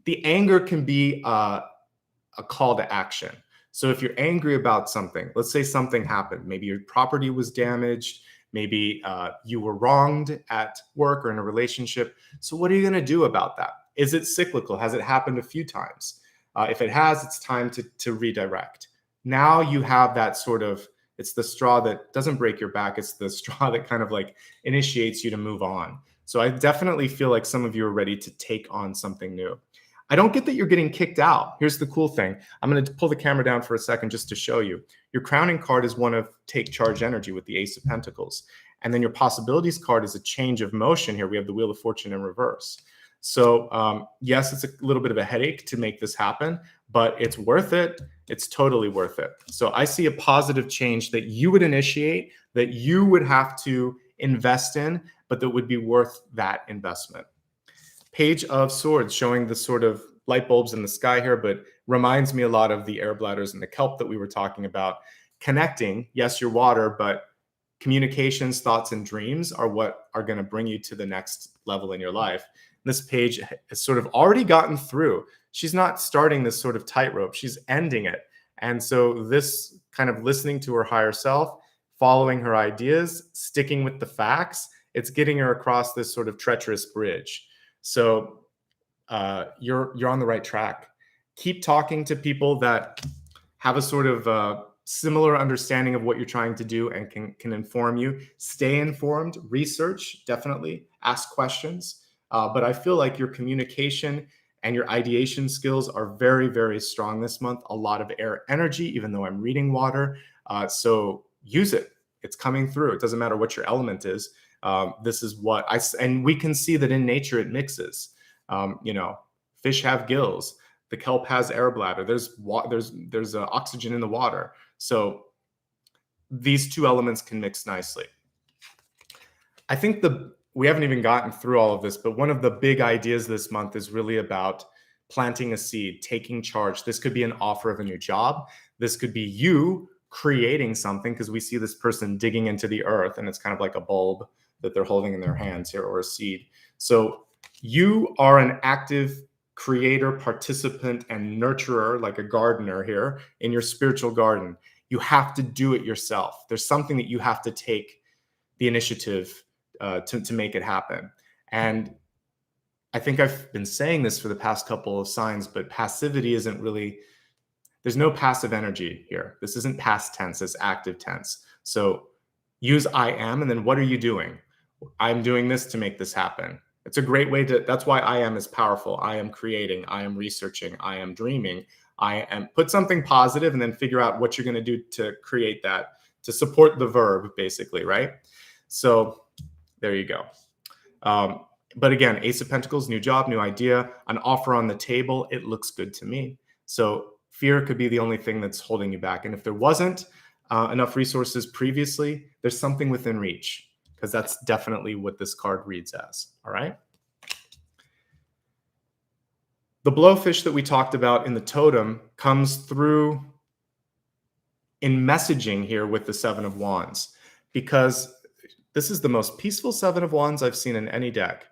The anger can be a call to action. So if you're angry about something, let's say something happened, maybe your property was damaged, maybe you were wronged at work or in a relationship. So what are you going to do about that? Is it cyclical? Has it happened a few times? If it has, it's time to redirect. Now you have that sort of, it's the straw that doesn't break your back. It's the straw that kind of like initiates you to move on. So I definitely feel like some of you are ready to take on something new. I don't get that you're getting kicked out. Here's the cool thing. I'm going to pull the camera down for a second just to show you. Your crowning card is one of take charge energy with the Ace of Pentacles. And then your possibilities card is a change of motion here. We have the Wheel of Fortune in reverse. So yes, it's a little bit of a headache to make this happen, but it's worth it. It's totally worth it. So I see a positive change that you would initiate, that you would have to invest in, but that would be worth that investment. Page of Swords, showing the sort of light bulbs in the sky here, but reminds me a lot of the air bladders and the kelp that we were talking about. Connecting, yes, your water, but communications, thoughts, and dreams are what are going to bring you to the next level in your life. This page has sort of already gotten through. She's not starting this sort of tightrope, she's ending it. And so this kind of listening to her higher self, following her ideas, sticking with the facts, it's getting her across this sort of treacherous bridge. So you're on the right track. Keep talking to people that have a sort of similar understanding of what you're trying to do and can inform you. Stay informed, research, definitely, ask questions. But I feel like your communication and your ideation skills are very, very strong this month. A lot of air energy, even though I'm reading water. So use it. It's coming through. It doesn't matter what your element is. This is what and we can see that in nature it mixes. Fish have gills. The kelp has air bladder. There's oxygen in the water. So these two elements can mix nicely. I think we haven't even gotten through all of this, but one of the big ideas this month is really about planting a seed, taking charge. This could be an offer of a new job. This could be you creating something, because we see this person digging into the earth and it's kind of like a bulb that they're holding in their hands here, or a seed. So you are an active creator, participant, and nurturer, like a gardener here in your spiritual garden. You have to do it yourself. There's something that you have to take the initiative to make it happen. And I think I've been saying this for the past couple of signs, but passivity isn't really, there's no passive energy here. This isn't past tense, it's active tense. So use I am, and then what are you doing? I'm doing this to make this happen. It's a great way that's why I am is powerful. I am creating, I am researching, I am dreaming, I am, put something positive and then figure out what you're going to do to create that, to support the verb, basically, right? So there you go. But again, Ace of Pentacles, new job, new idea, an offer on the table. It looks good to me. So fear could be the only thing that's holding you back. And if there wasn't enough resources previously, there's something within reach, because that's definitely what this card reads as. All right. The blowfish that we talked about in the totem comes through in messaging here with the Seven of Wands, because this is the most peaceful Seven of Wands I've seen in any deck.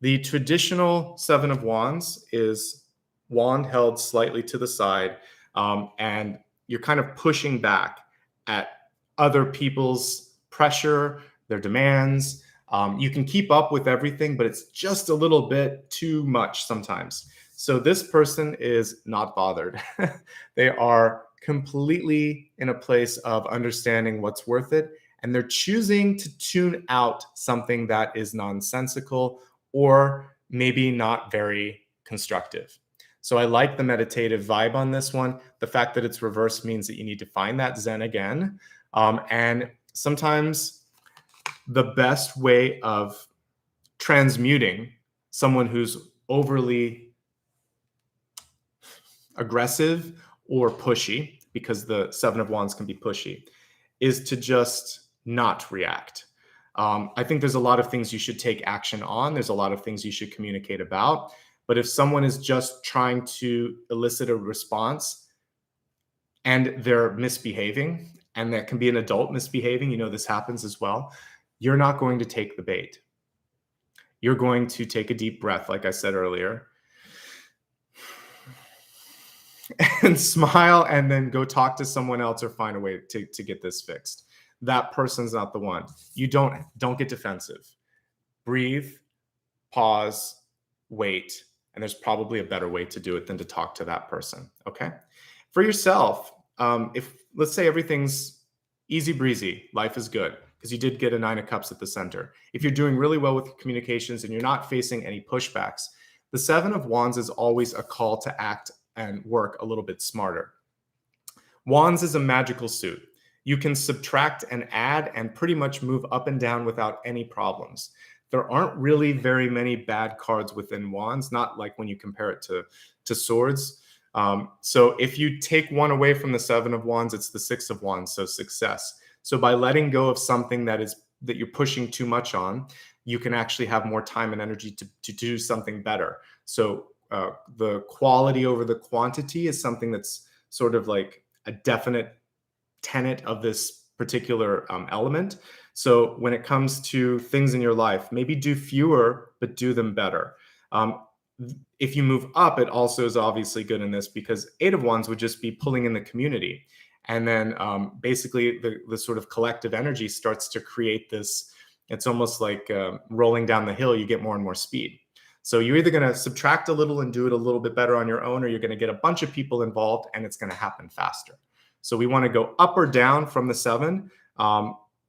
The traditional Seven of Wands is wand held slightly to the side, and you're kind of pushing back at other people's pressure, their demands. You can keep up with everything, but it's just a little bit too much sometimes. So this person is not bothered. They are completely in a place of understanding what's worth it, and they're choosing to tune out something that is nonsensical or maybe not very constructive. So I like the meditative vibe on this one. The fact that it's reversed means that you need to find that Zen again. And sometimes the best way of transmuting someone who's overly aggressive or pushy, because the Seven of Wands can be pushy, is to just not react. I think there's a lot of things you should take action on. There's a lot of things you should communicate about. But if someone is just trying to elicit a response and they're misbehaving, and that can be an adult misbehaving, you know, this happens as well, you're not going to take the bait. You're going to take a deep breath, like I said earlier, and smile, and then go talk to someone else or find a way to get this fixed. That person's not the one. You don't get defensive. Breathe, pause, wait, and there's probably a better way to do it than to talk to that person. Okay. For yourself, if let's say everything's easy breezy, life is good, because you did get a Nine of Cups at the center. If you're doing really well with communications and you're not facing any pushbacks, the Seven of Wands is always a call to act and work a little bit smarter. Wands is a magical suit. You can subtract and add and pretty much move up and down without any problems. There aren't really very many bad cards within Wands, not like when you compare it to swords. So if you take one away from the Seven of Wands, it's the Six of Wands, so success. So by letting go of something that you're pushing too much on, you can actually have more time and energy to do something better. So the quality over the quantity is something that's sort of like a definite tenet of this particular element. So when it comes to things in your life, maybe do fewer, but do them better. If you move up, it also is obviously good in this, because Eight of Wands would just be pulling in the community. And then basically the sort of collective energy starts to create this. It's almost like rolling down the hill, you get more and more speed. So you're either going to subtract a little and do it a little bit better on your own, or you're going to get a bunch of people involved and it's going to happen faster. So we want to go up or down from the seven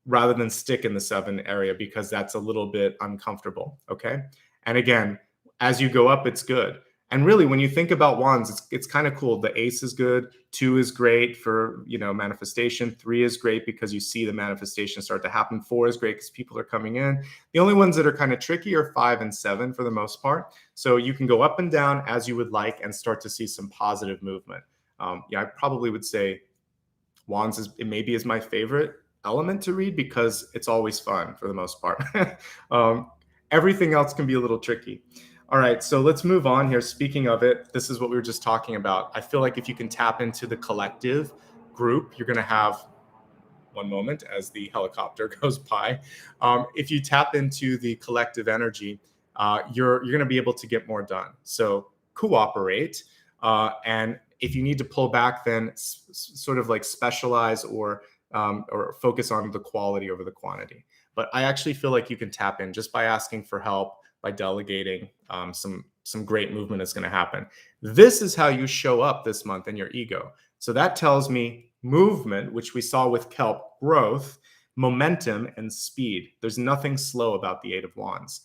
rather than stick in the seven area, because that's a little bit uncomfortable. Okay. And again, as you go up, it's good. And really, when you think about wands, it's kind of cool. The ace is good. 2 is great for, manifestation. 3 is great because you see the manifestation start to happen. 4 is great because people are coming in. The only ones that are kind of tricky are 5 and 7 for the most part. So you can go up and down as you would like and start to see some positive movement. I probably would say wands maybe is my favorite element to read, because it's always fun for the most part. Everything else can be a little tricky. All right, so let's move on here. Speaking of it, this is what we were just talking about. I feel like if you can tap into the collective group, you're going to have one moment as the helicopter goes by. If you tap into the collective energy, you're going to be able to get more done. So cooperate. And if you need to pull back, then sort of like specialize or focus on the quality over the quantity. But I actually feel like you can tap in just by asking for help, by delegating. Some great movement is going to happen. This is how you show up this month in your ego. So that tells me movement, which we saw with Kelp, growth, momentum, and speed. There's nothing slow about the Eight of Wands.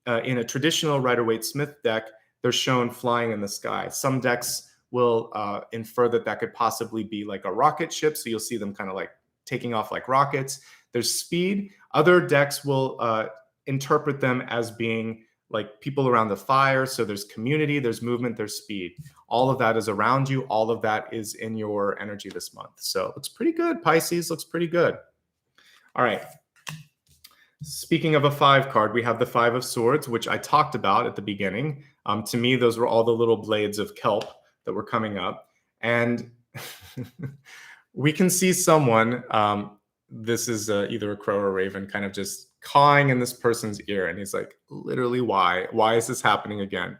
In a traditional Rider-Waite-Smith deck, they're shown flying in the sky. Some decks will infer that could possibly be like a rocket ship. So you'll see them kind of like taking off like rockets. There's speed. Other decks will interpret them as being like people around the fire. So there's community, there's movement, there's speed. All of that is around you. All of that is in your energy this month. So it looks pretty good, Pisces. Looks pretty good. All right. Speaking of a 5 card, we have the 5 of Swords, which I talked about at the beginning. To me, those were all the little blades of kelp that were coming up. And we can see someone, this is either a crow or a raven, kind of just cawing in this person's ear. And he's like, literally, why? Why is this happening again?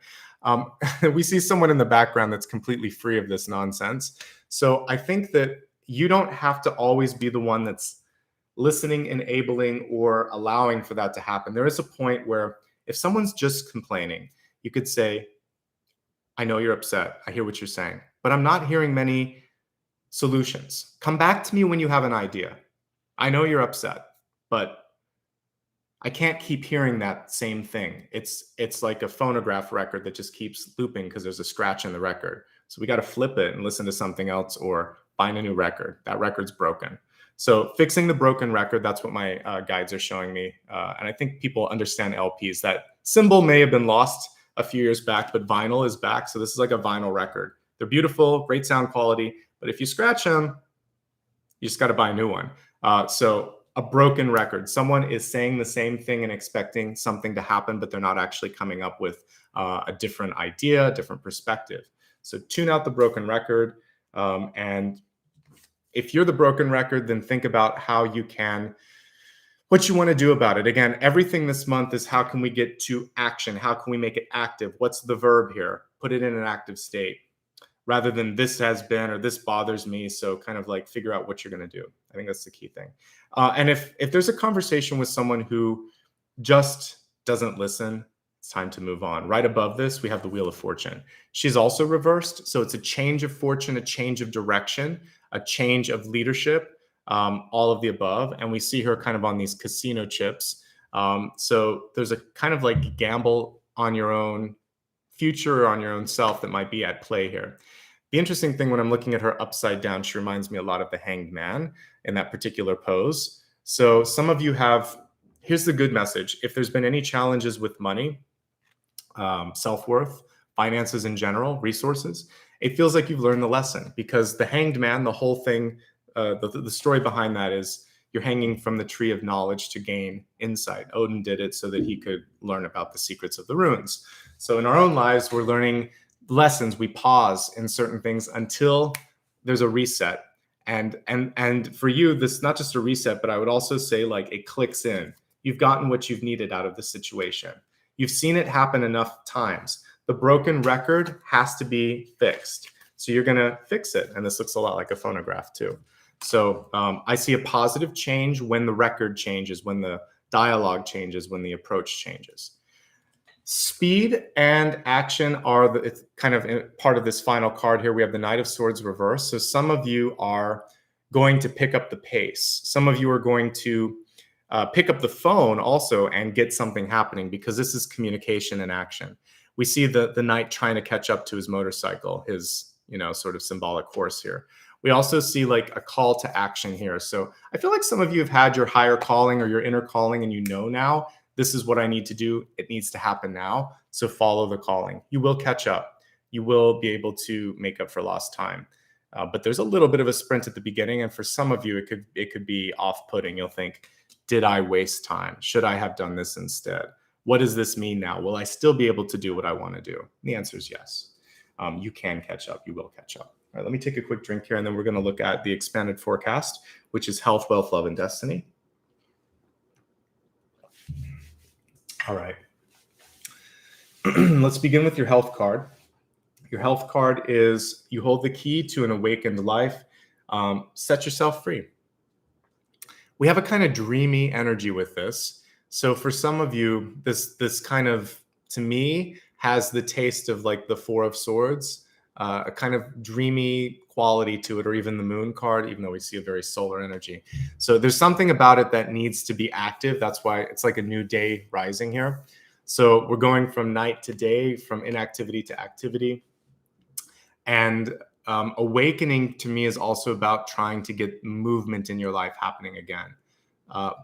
We see someone in the background that's completely free of this nonsense. So I think that you don't have to always be the one that's listening, enabling, or allowing for that to happen. There is a point where if someone's just complaining, you could say, I know you're upset. I hear what you're saying, but I'm not hearing many solutions. Come back to me when you have an idea. I know you're upset, but I can't keep hearing that same thing. It's like a phonograph record that just keeps looping because there's a scratch in the record. So we got to flip it and listen to something else or find a new record. That record's broken. So fixing the broken record, that's what my guides are showing me. And I think people understand LPs. That symbol may have been lost a few years back, but vinyl is back. So this is like a vinyl record. They're beautiful, great sound quality. But if you scratch them, you just got to buy a new one. So a broken record. Someone is saying the same thing and expecting something to happen, but they're not actually coming up with a different idea, a different perspective. So tune out the broken record. And if you're the broken record, then think about how you can, what you want to do about it. Again, everything this month is how can we get to action? How can we make it active? What's the verb here? Put it in an active state rather than this has been or this bothers me. So kind of like figure out what you're going to do. I think that's the key thing. And if there's a conversation with someone who just doesn't listen, it's time to move on. Right above this, we have the Wheel of Fortune. She's also reversed. So it's a change of fortune, a change of direction, a change of leadership, all of the above. And we see her kind of on these casino chips. So there's a kind of like gamble on your own future or on your own self that might be at play here. The interesting thing when I'm looking at her upside down, she reminds me a lot of the Hanged Man in that particular pose. So some of you have, here's the good message. If there's been any challenges with money, self-worth, finances in general, resources, it feels like you've learned the lesson because the Hanged Man, the whole thing, the story behind that is you're hanging from the tree of knowledge to gain insight. Odin did it so that he could learn about the secrets of the runes. So in our own lives, we're learning lessons. We pause in certain things until there's a reset. And for you, this is not just a reset, but I would also say like it clicks in. You've gotten what you've needed out of the situation. You've seen it happen enough times. The broken record has to be fixed. So you're going to fix it. And this looks a lot like a phonograph too. So I see a positive change when the record changes, when the dialogue changes, when the approach changes. Speed and action are it's kind of part of this final card here. We have the Knight of Swords reversed. So some of you are going to pick up the pace. Some of you are going to pick up the phone also and get something happening because this is communication and action. We see the knight trying to catch up to his motorcycle, his sort of symbolic horse here. We also see like a call to action here. So I feel like some of you have had your higher calling or your inner calling and now this is what I need to do. It needs to happen now. So follow the calling. You will catch up. You will be able to make up for lost time. But there's a little bit of a sprint at the beginning. And for some of you, it could be off-putting. You'll think, did I waste time? Should I have done this instead? What does this mean now? Will I still be able to do what I want to do? And the answer is yes. You can catch up. You will catch up. All right, let me take a quick drink here, and then we're going to look at the expanded forecast, which is health, wealth, love, and destiny. All right. Let's begin with your health card. Your health card is you hold the key to an awakened life. Set yourself free. We have a kind of dreamy energy with this. So for some of you, this kind of, to me, has the taste of like the Four of Swords, a kind of dreamy quality to it, or even the Moon card, even though we see a very solar energy. So there's something about it that needs to be active. That's why it's like a new day rising here. So we're going from night to day, from inactivity to activity. And awakening to me is also about trying to get movement in your life happening again.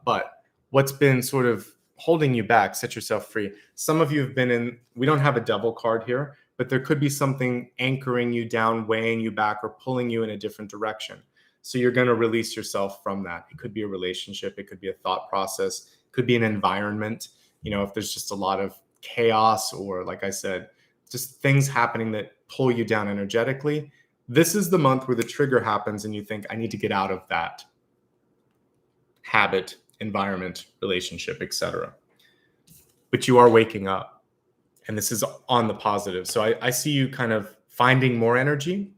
But what's been sort of holding you back, set yourself free. Some of you have been in, we don't have a devil card here, but there could be something anchoring you down, weighing you back, or pulling you in a different direction. So you're going to release yourself from that. It could be a relationship. It could be a thought process. It could be an environment. You know, if there's just a lot of chaos or, like I said, just things happening that pull you down energetically, this is the month where the trigger happens and you think, I need to get out of that habit, environment, relationship, etc. But you are waking up, and this is on the positive. So I see you kind of finding more energy.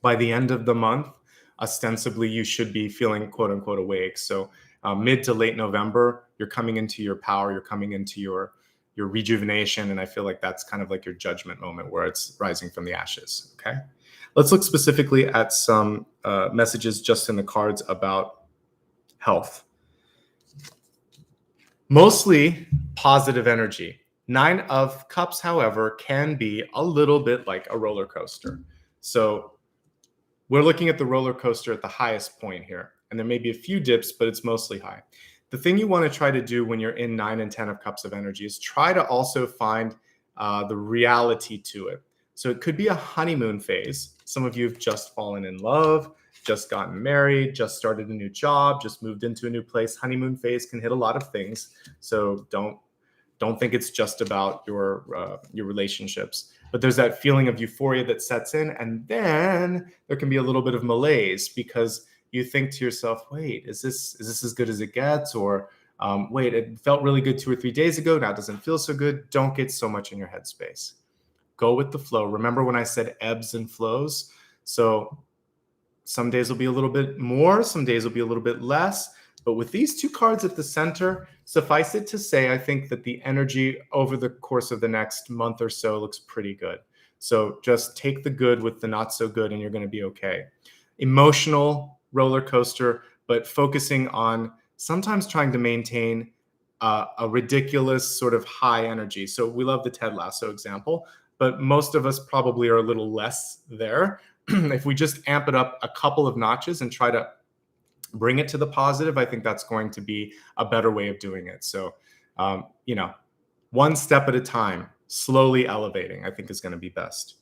By the end of the month, ostensibly, you should be feeling quote unquote awake. So mid to late November, you're coming into your power, you're coming into your rejuvenation. And I feel like that's kind of like your judgment moment where it's rising from the ashes. Okay. Let's look specifically at some messages just in the cards about health. Mostly positive energy. 9 of Cups, however, can be a little bit like a roller coaster. So we're looking at the roller coaster at the highest point here. And there may be a few dips, but it's mostly high. The thing you want to try to do when you're in 9 and 10 of Cups of energy is try to also find the reality to it. So it could be a honeymoon phase. Some of you have just fallen in love, just gotten married, just started a new job, just moved into a new place. Honeymoon phase can hit a lot of things. So don't think it's just about your relationships. But there's that feeling of euphoria that sets in, and then there can be a little bit of malaise because you think to yourself, wait, is this as good as it gets? Or wait, it felt really good 2 or 3 days ago, now it doesn't feel so good. Don't get so much in your headspace. Go with the flow. Remember when I said ebbs and flows? So some days will be a little bit more, some days will be a little bit less. But with these 2 cards at the center, suffice it to say, I think that the energy over the course of the next month or so looks pretty good. So just take the good with the not so good and you're going to be okay. Emotional roller coaster, but focusing on sometimes trying to maintain a ridiculous sort of high energy. So we love the Ted Lasso example, but most of us probably are a little less there. If we just amp it up a couple of notches and try to bring it to the positive, I think that's going to be a better way of doing it. So, one step at a time, slowly elevating, I think is going to be best.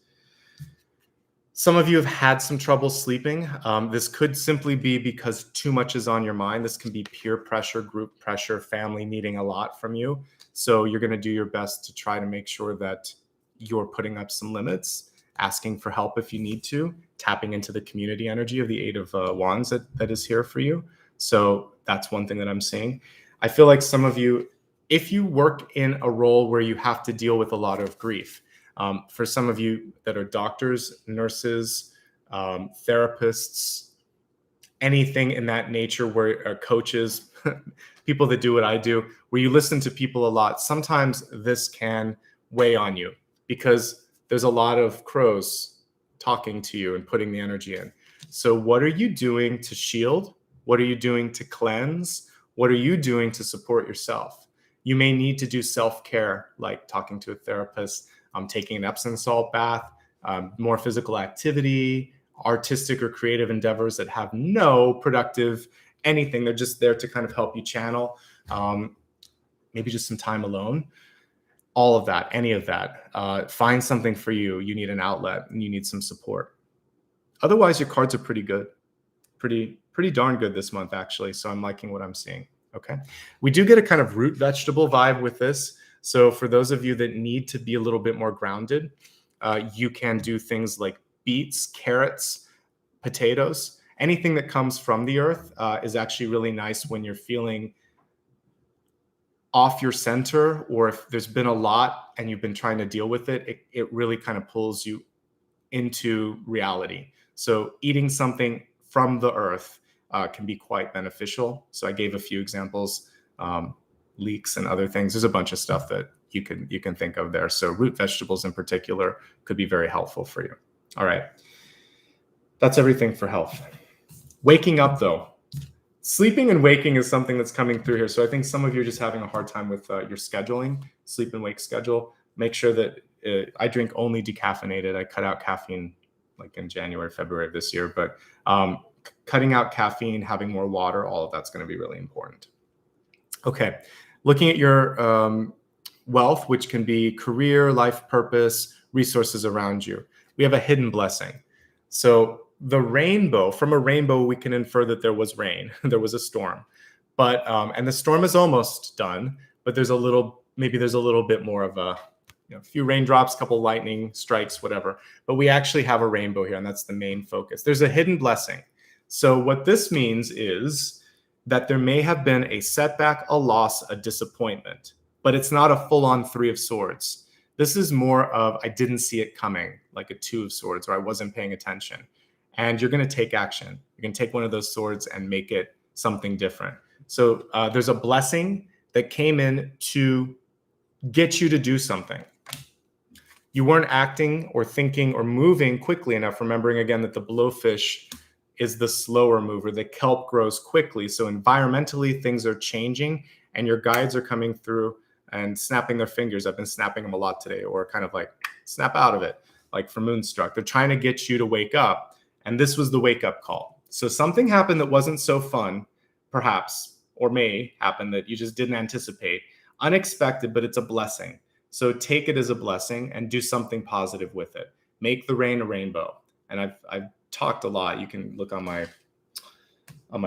Some of you have had some trouble sleeping. This could simply be because too much is on your mind. This can be peer pressure, group pressure, family needing a lot from you. So you're going to do your best to try to make sure that you're putting up some limits, asking for help if you need to, tapping into the community energy of the 8 of Wands that is here for you. So that's one thing that I'm seeing. I feel like some of you, if you work in a role where you have to deal with a lot of grief, for some of you that are doctors, nurses, therapists, anything in that nature where coaches, people that do what I do, where you listen to people a lot, sometimes this can weigh on you because there's a lot of crows talking to you and putting the energy in. So what are you doing to shield? What are you doing to cleanse? What are you doing to support yourself? You may need to do self-care, like talking to a therapist, taking an Epsom salt bath, more physical activity, artistic or creative endeavors that have no productive anything. They're just there to kind of help you channel, maybe just some time alone. All of that, any of that. Find something for you. You need an outlet and you need some support. Otherwise, your cards are pretty good. Pretty darn good this month, actually. So I'm liking what I'm seeing. Okay. We do get a kind of root vegetable vibe with this. So for those of you that need to be a little bit more grounded, you can do things like beets, carrots, potatoes. Anything that comes from the earth is actually really nice when you're feeling off your center, or if there's been a lot and you've been trying to deal with it, it really kind of pulls you into reality. So eating something from the earth can be quite beneficial. So I gave a few examples, leeks and other things. There's a bunch of stuff that you can think of there. So root vegetables in particular could be very helpful for you. All right. That's everything for health. Waking up though. Sleeping and waking is something that's coming through here. So I think some of you are just having a hard time with your scheduling, sleep and wake schedule. Make sure that I drink only decaffeinated. I cut out caffeine like in January, February of this year, but cutting out caffeine, having more water, all of that's going to be really important. Okay. Looking at your wealth, which can be career, life purpose, resources around you. We have a hidden blessing. So the rainbow, from a rainbow, we can infer that there was rain, there was a storm. But and the storm is almost done, but maybe there's a little bit more of a few raindrops, couple lightning strikes, whatever. But we actually have a rainbow here, and that's the main focus. There's a hidden blessing. So what this means is that there may have been a setback, a loss, a disappointment, but it's not a full-on 3 of Swords. This is more of, I didn't see it coming, like a 2 of Swords, or I wasn't paying attention. And you're going to take action. You're going to take one of those swords and make it something different. So there's a blessing that came in to get you to do something. You weren't acting or thinking or moving quickly enough, remembering again that the blowfish is the slower mover. The kelp grows quickly. So environmentally, things are changing and your guides are coming through and snapping their fingers. I've been snapping them a lot today, or kind of like snap out of it, like for Moonstruck. They're trying to get you to wake up. And this was the wake up call. So something happened that wasn't so fun, perhaps, or may happen that you just didn't anticipate. Unexpected, but it's a blessing. So take it as a blessing and do something positive with it. Make the rain a rainbow. And I've talked a lot. You can look on my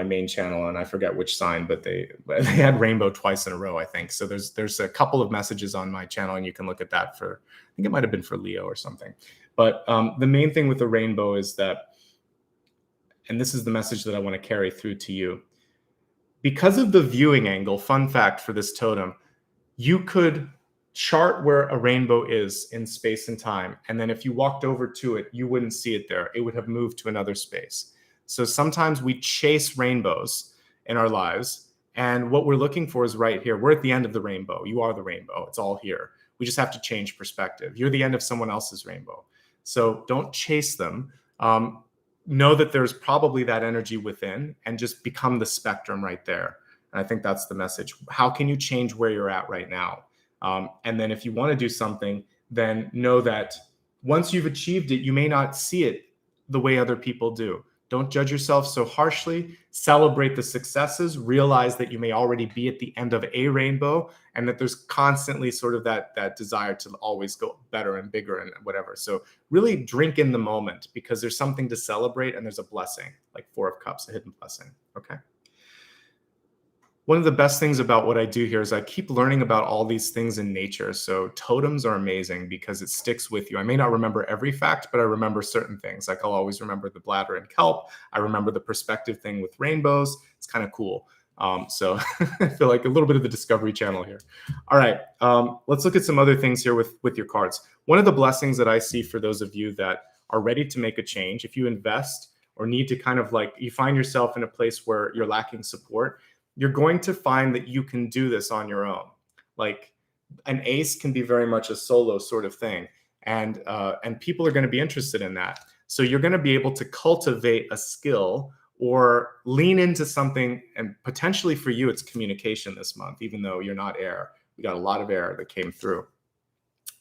main channel, and I forget which sign, but they had rainbow twice in a row, I think. So there's a couple of messages on my channel, and you can look at that for, I think it might have been for Leo or something. But the main thing with the rainbow is that, and this is the message that I want to carry through to you. Because of the viewing angle, fun fact for this totem, you could chart where a rainbow is in space and time. And then if you walked over to it, you wouldn't see it there. It would have moved to another space. So sometimes we chase rainbows in our lives. And what we're looking for is right here. We're at the end of the rainbow. You are the rainbow. It's all here. We just have to change perspective. You're the end of someone else's rainbow. So don't chase them. Know that there's probably that energy within, and just become the spectrum right there. And I think that's the message. How can you change where you're at right now? And then if you want to do something, then know that once you've achieved it, you may not see it the way other people do. Don't judge yourself so harshly. Celebrate the successes. Realize that you may already be at the end of a rainbow, and that there's constantly sort of that desire to always go better and bigger and whatever. So really drink in the moment, because there's something to celebrate, and there's a blessing, like 4 of Cups, a hidden blessing. Okay. One of the best things about what I do here is I keep learning about all these things in nature. So totems are amazing because it sticks with you. I may not remember every fact, but I remember certain things. Like I'll always remember the bladder and kelp. I remember the perspective thing with rainbows. It's kind of cool. So I feel like a little bit of the Discovery Channel here. All right, let's look at some other things here with your cards. One of the blessings that I see for those of you that are ready to make a change, if you invest or need to kind of like, you find yourself in a place where you're lacking support, you're going to find that you can do this on your own. Like an ace can be very much a solo sort of thing. And people are going to be interested in that. So you're going to be able to cultivate a skill or lean into something. And potentially for you, it's communication this month, even though you're not air. We got a lot of air that came through.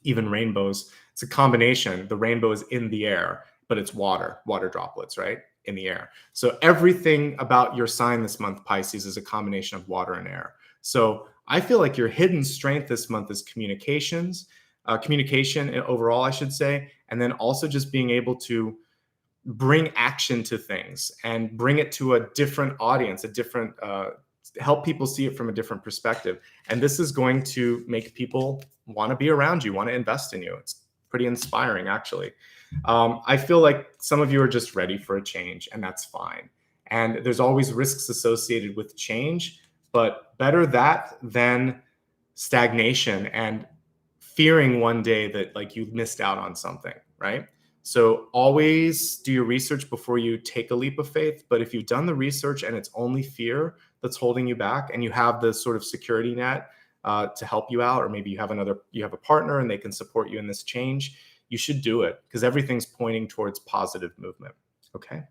Even rainbows, it's a combination. The rainbow is in the air, but it's water droplets, right? In the air. So everything about your sign this month, Pisces, is a combination of water and air. So I feel like your hidden strength this month is communication overall, I should say, and then also just being able to bring action to things and bring it to a different audience, help people see it from a different perspective. And this is going to make people want to be around you, want to invest in you. It's pretty inspiring, actually. I feel like some of you are just ready for a change, and that's fine. And there's always risks associated with change, but better that than stagnation and fearing one day that like you missed out on something, right? So always do your research before you take a leap of faith. But if you've done the research and it's only fear that's holding you back, and you have the sort of security net to help you out, or maybe you have a partner and they can support you in this change, you should do it, because everything's pointing towards positive movement. Okay.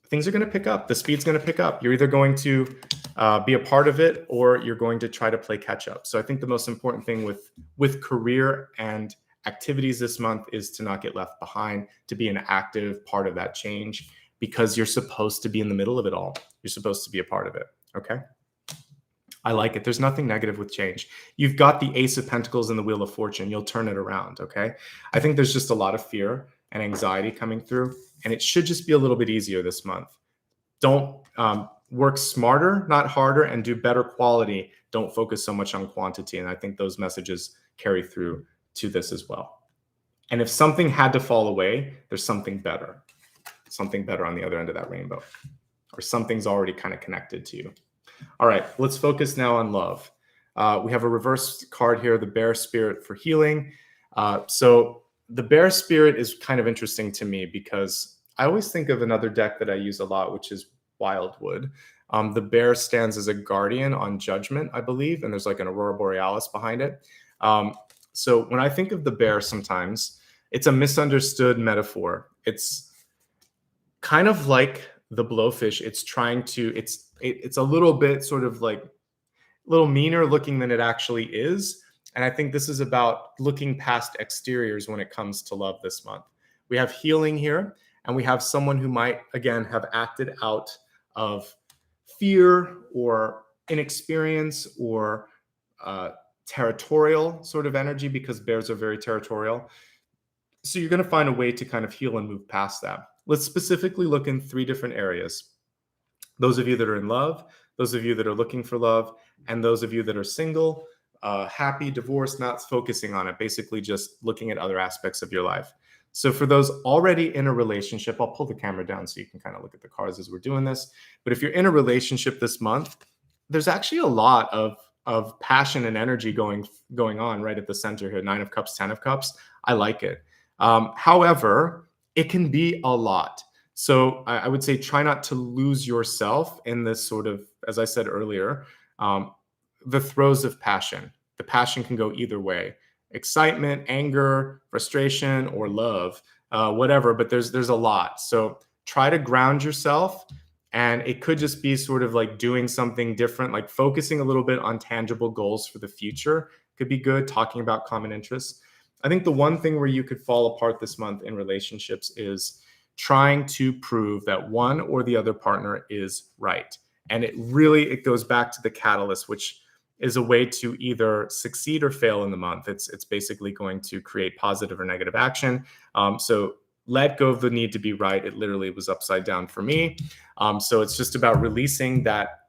Things are going to pick up. The speed's going to pick up. You're either going to be a part of it, or you're going to try to play catch up. So I think the most important thing with career and activities this month is to not get left behind, to be an active part of that change, because you're supposed to be in the middle of it all. You're supposed to be a part of it. Okay. I like it. There's nothing negative with change. You've got the Ace of Pentacles and the Wheel of Fortune. You'll turn it around, okay? I think there's just a lot of fear and anxiety coming through, and it should just be a little bit easier this month. Don't work smarter, not harder, and do better quality. Don't focus so much on quantity, and I think those messages carry through to this as well. And if something had to fall away, there's something better on the other end of that rainbow, or something's already kind of connected to you. All right, let's focus now on love. We have a reverse card here, the Bear Spirit for healing. So the Bear Spirit is kind of interesting to me because I always think of another deck that I use a lot, which is Wildwood. The bear stands as a guardian on judgment, I believe, and there's like an Aurora Borealis behind it. So when I think of the bear sometimes, it's a misunderstood metaphor. It's kind of like the blowfish. It's trying to, it's a little bit sort of like a little meaner looking than it actually is. And I think this is about looking past exteriors when it comes to love this month. We have healing here, and we have someone who might, again, have acted out of fear or inexperience or territorial sort of energy, because bears are very territorial. So you're going to find a way to kind of heal and move past that. Let's specifically look in 3 different areas. Those of you that are in love, those of you that are looking for love, and those of you that are single, happy, divorced, not focusing on it, basically just looking at other aspects of your life. So for those already in a relationship, I'll pull the camera down so you can kind of look at the cards as we're doing this. But if you're in a relationship this month, there's actually a lot of passion and energy going on right at the center here. 9 of Cups, 10 of Cups. I like it. However, it can be a lot. So I would say try not to lose yourself in this sort of, as I said earlier, the throes of passion. The passion can go either way. Excitement, anger, frustration, or love, whatever, but there's a lot. So try to ground yourself, and it could just be sort of like doing something different, like focusing a little bit on tangible goals for the future could be good, talking about common interests. I think the one thing where you could fall apart this month in relationships is trying to prove that one or the other partner is right. And it goes back to the catalyst, which is a way to either succeed or fail in the month. It's basically going to create positive or negative action. So let go of the need to be right. It literally was upside down for me. So it's just about releasing that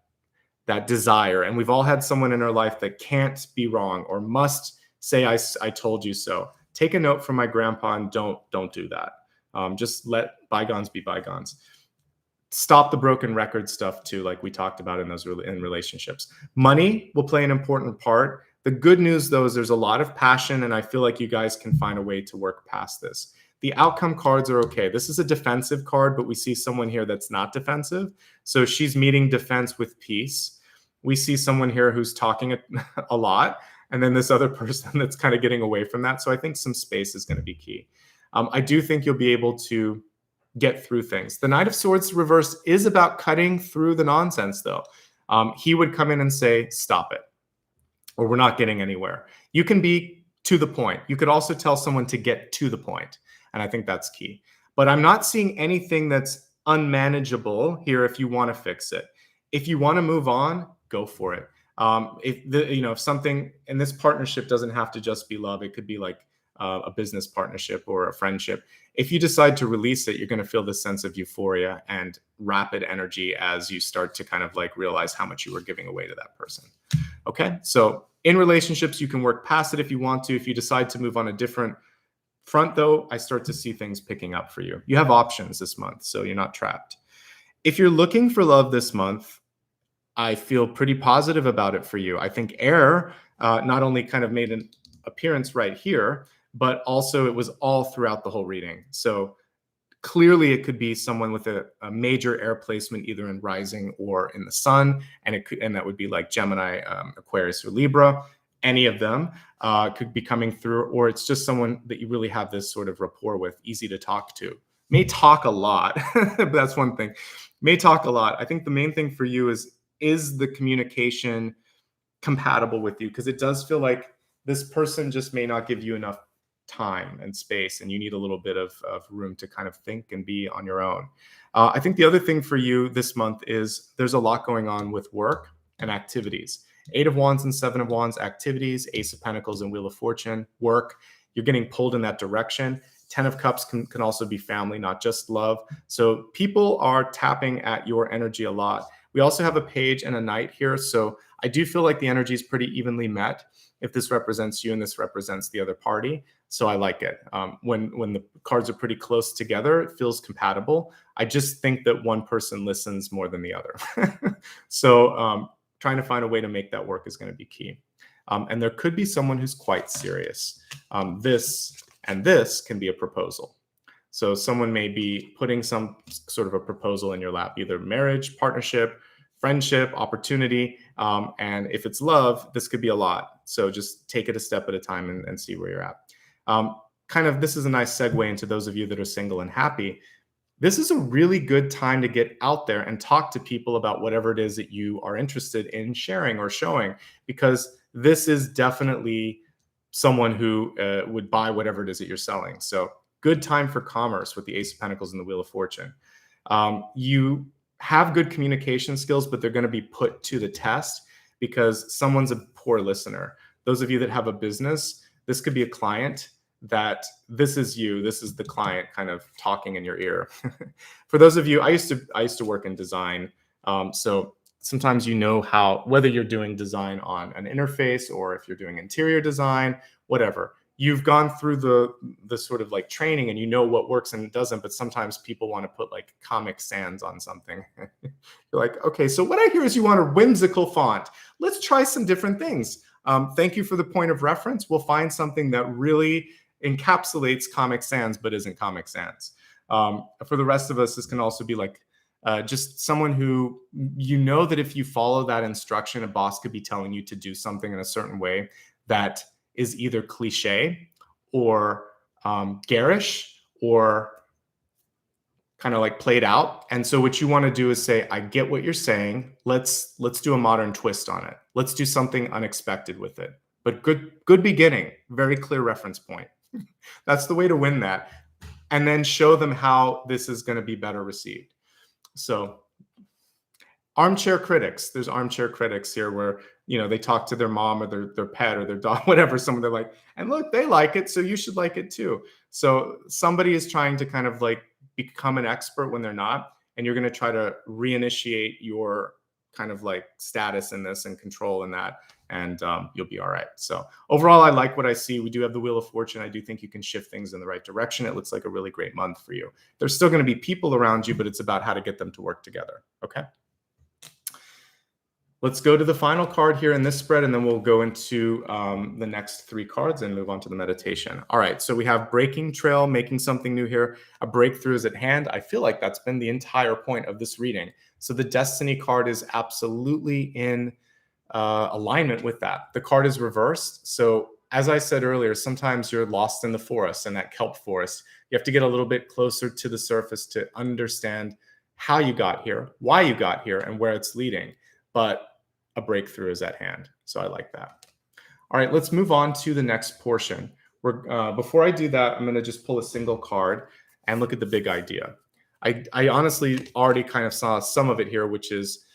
desire. And we've all had someone in our life that can't be wrong or must say, I told you so. Take a note from my grandpa and don't do that. Just let bygones be bygones. Stop the broken record stuff too, like we talked about in relationships. Money will play an important part. The good news, though, is there's a lot of passion, and I feel like you guys can find a way to work past this. The outcome cards are okay. This is a defensive card, but we see someone here that's not defensive. So she's meeting defense with peace. We see someone here who's talking a lot, and then this other person that's kind of getting away from that. So I think some space is going to be key. I do think you'll be able to get through things. The Knight of Swords reverse is about cutting through the nonsense, though. He would come in and say, stop it, or we're not getting anywhere. You can be to the point. You could also tell someone to get to the point, and I think that's key. But I'm not seeing anything that's unmanageable here if you want to fix it. If you want to move on, go for it. If something in this partnership doesn't have to just be love, it could be like a business partnership or a friendship. If you decide to release it, you're going to feel this sense of euphoria and rapid energy as you start to kind of like realize how much you were giving away to that person. Okay. So in relationships, you can work past it if you want to. If you decide to move on a different front, though, I start to see things picking up for you. You have options this month, so you're not trapped. If you're looking for love this month, I feel pretty positive about it for you. I think air not only kind of made an appearance right here, but also it was all throughout the whole reading. So clearly it could be someone with a major air placement, either in rising or in the sun. And that would be like Gemini, Aquarius, or Libra. Any of them could be coming through, or it's just someone that you really have this sort of rapport with, easy to talk to. May talk a lot, but that's one thing. May talk a lot. I think the main thing for you is the communication compatible with you? Because it does feel like this person just may not give you enough time and space, and you need a little bit of room to kind of think and be on your own. I think the other thing for you this month is there's a lot going on with work and activities. Eight of Wands and Seven of Wands, activities. Ace of Pentacles and Wheel of Fortune, work. You're getting pulled in that direction. 10 of Cups can also be family, not just love. So people are tapping at your energy a lot. We also have a Page and a Knight here. So I do feel like the energy is pretty evenly met if this represents you and this represents the other party. So I like it. When the cards are pretty close together, it feels compatible. I just think that one person listens more than the other. So trying to find a way to make that work is going to be key. And there could be someone who's quite serious. This and this can be a proposal. So someone may be putting some sort of a proposal in your lap, either marriage, partnership, friendship, opportunity. And if it's love, this could be a lot. So just take it a step at a time and see where you're at. This is a nice segue into those of you that are single and happy. This is a really good time to get out there and talk to people about whatever it is that you are interested in sharing or showing, because this is definitely someone who would buy whatever it is that you're selling. So good time for commerce with the Ace of Pentacles and the Wheel of Fortune. You have good communication skills, but they're going to be put to the test because someone's a poor listener. Those of you that have a business, this could be a client that this is you, this is the client kind of talking in your ear. For those of you, I used to work in design. So sometimes you know how, whether you're doing design on an interface or if you're doing interior design, whatever, you've gone through the sort of like training and you know what works and doesn't, but sometimes people want to put like Comic Sans on something. You're like, okay, so what I hear is you want a whimsical font. Let's try some different things. Thank you for the point of reference. We'll find something that really encapsulates Comic Sans, but isn't Comic Sans. For the rest of us, this can also be like just someone who, you know, that if you follow that instruction, a boss could be telling you to do something in a certain way that is either cliche or garish or kind of like played out. And so what you want to do is say, I get what you're saying. Let's do a modern twist on it. Let's do something unexpected with it. But good beginning, very clear reference point. That's the way to win that. And then show them how this is going to be better received. So armchair critics, there's armchair critics here where, you know, they talk to their mom or their pet or their dog, whatever, someone they're like, and look, they like it, so you should like it too. So somebody is trying to kind of like become an expert when they're not, and you're going to try to reinitiate your kind of like status in this and control in that, and you'll be all right. So overall, I like what I see. We do have the Wheel of Fortune. I do think you can shift things in the right direction. It looks like a really great month for you. There's still going to be people around you, but it's about how to get them to work together. Okay. Let's go to the final card here in this spread, and then we'll go into the next three cards and move on to the meditation. All right, so we have breaking trail, making something new here. A breakthrough is at hand. I feel like that's been the entire point of this reading. So the Destiny card is absolutely in alignment with that. The card is reversed. So as I said earlier, sometimes you're lost in the forest, in that kelp forest. You have to get a little bit closer to the surface to understand how you got here, why you got here, and where it's leading. But a breakthrough is at hand. So I like that. All right, let's move on to the next portion. Before I do that, I'm going to just pull a single card and look at the big idea. I honestly already kind of saw some of it here, which is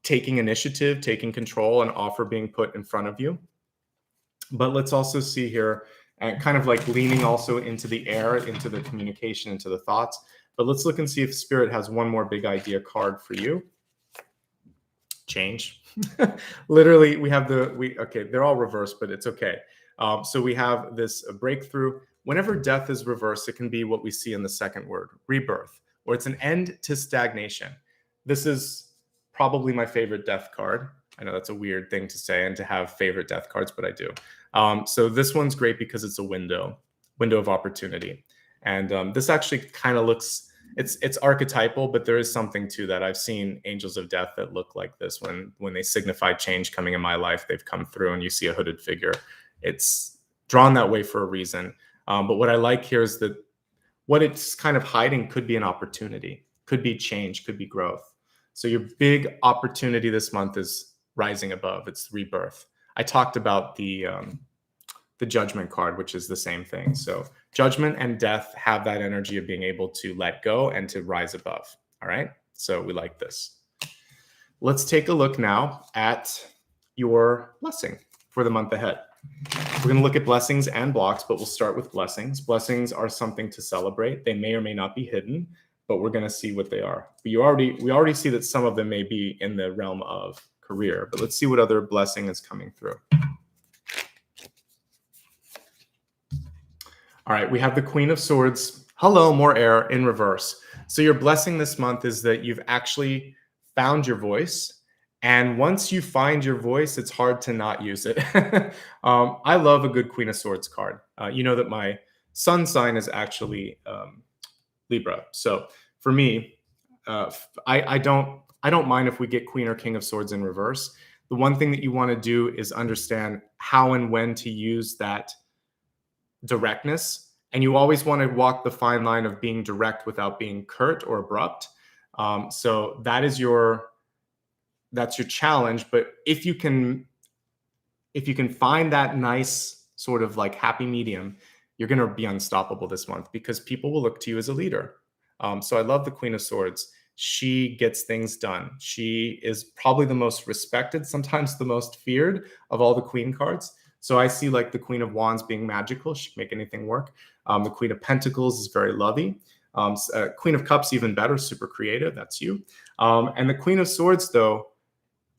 taking initiative, taking control, an offer being put in front of you. But let's also see here, and kind of like leaning also into the air, into the communication, into the thoughts. But let's look and see if Spirit has one more big idea card for you. Change. Literally, we have okay, they're all reversed, but it's okay. So we have this breakthrough. Whenever death is reversed, it can be what we see in the second word, rebirth, or it's an end to stagnation. This is probably my favorite death card. I know that's a weird thing to say and to have favorite death cards, but I do. So this one's great because it's a window of opportunity. And this actually kind of looks, it's archetypal, but there is something to that. I've seen angels of death that look like this when they signify change coming in my life. They've come through and you see a hooded figure. It's drawn that way for a reason. But what I like here is that what it's kind of hiding could be an opportunity, could be change, could be growth. So your big opportunity this month is rising above. It's rebirth. I talked about the Judgment card, which is the same thing. So Judgment and death have that energy of being able to let go and to rise above. All right. So we like this. Let's take a look now at your blessing for the month ahead. We're going to look at blessings and blocks, but we'll start with blessings. Blessings are something to celebrate. They may or may not be hidden, but we're going to see what they are. We already see that some of them may be in the realm of career, but let's see what other blessing is coming through. All right, we have the Queen of Swords. Hello, more air in reverse. So your blessing this month is that you've actually found your voice. And once you find your voice, it's hard to not use it. I love a good Queen of Swords card. You know that my sun sign is actually Libra. So for me, I don't mind if we get Queen or King of Swords in reverse. The one thing that you want to do is understand how and when to use that directness. And you always want to walk the fine line of being direct without being curt or abrupt. So that's your challenge. But if you can find that nice sort of like happy medium, you're going to be unstoppable this month because people will look to you as a leader. So I love the Queen of Swords. She gets things done. She is probably the most respected, sometimes the most feared of all the Queen cards. So I see like the Queen of Wands being magical. She can make anything work. The Queen of Pentacles is very lovey. Queen of Cups, even better, super creative. That's you. And the Queen of Swords, though,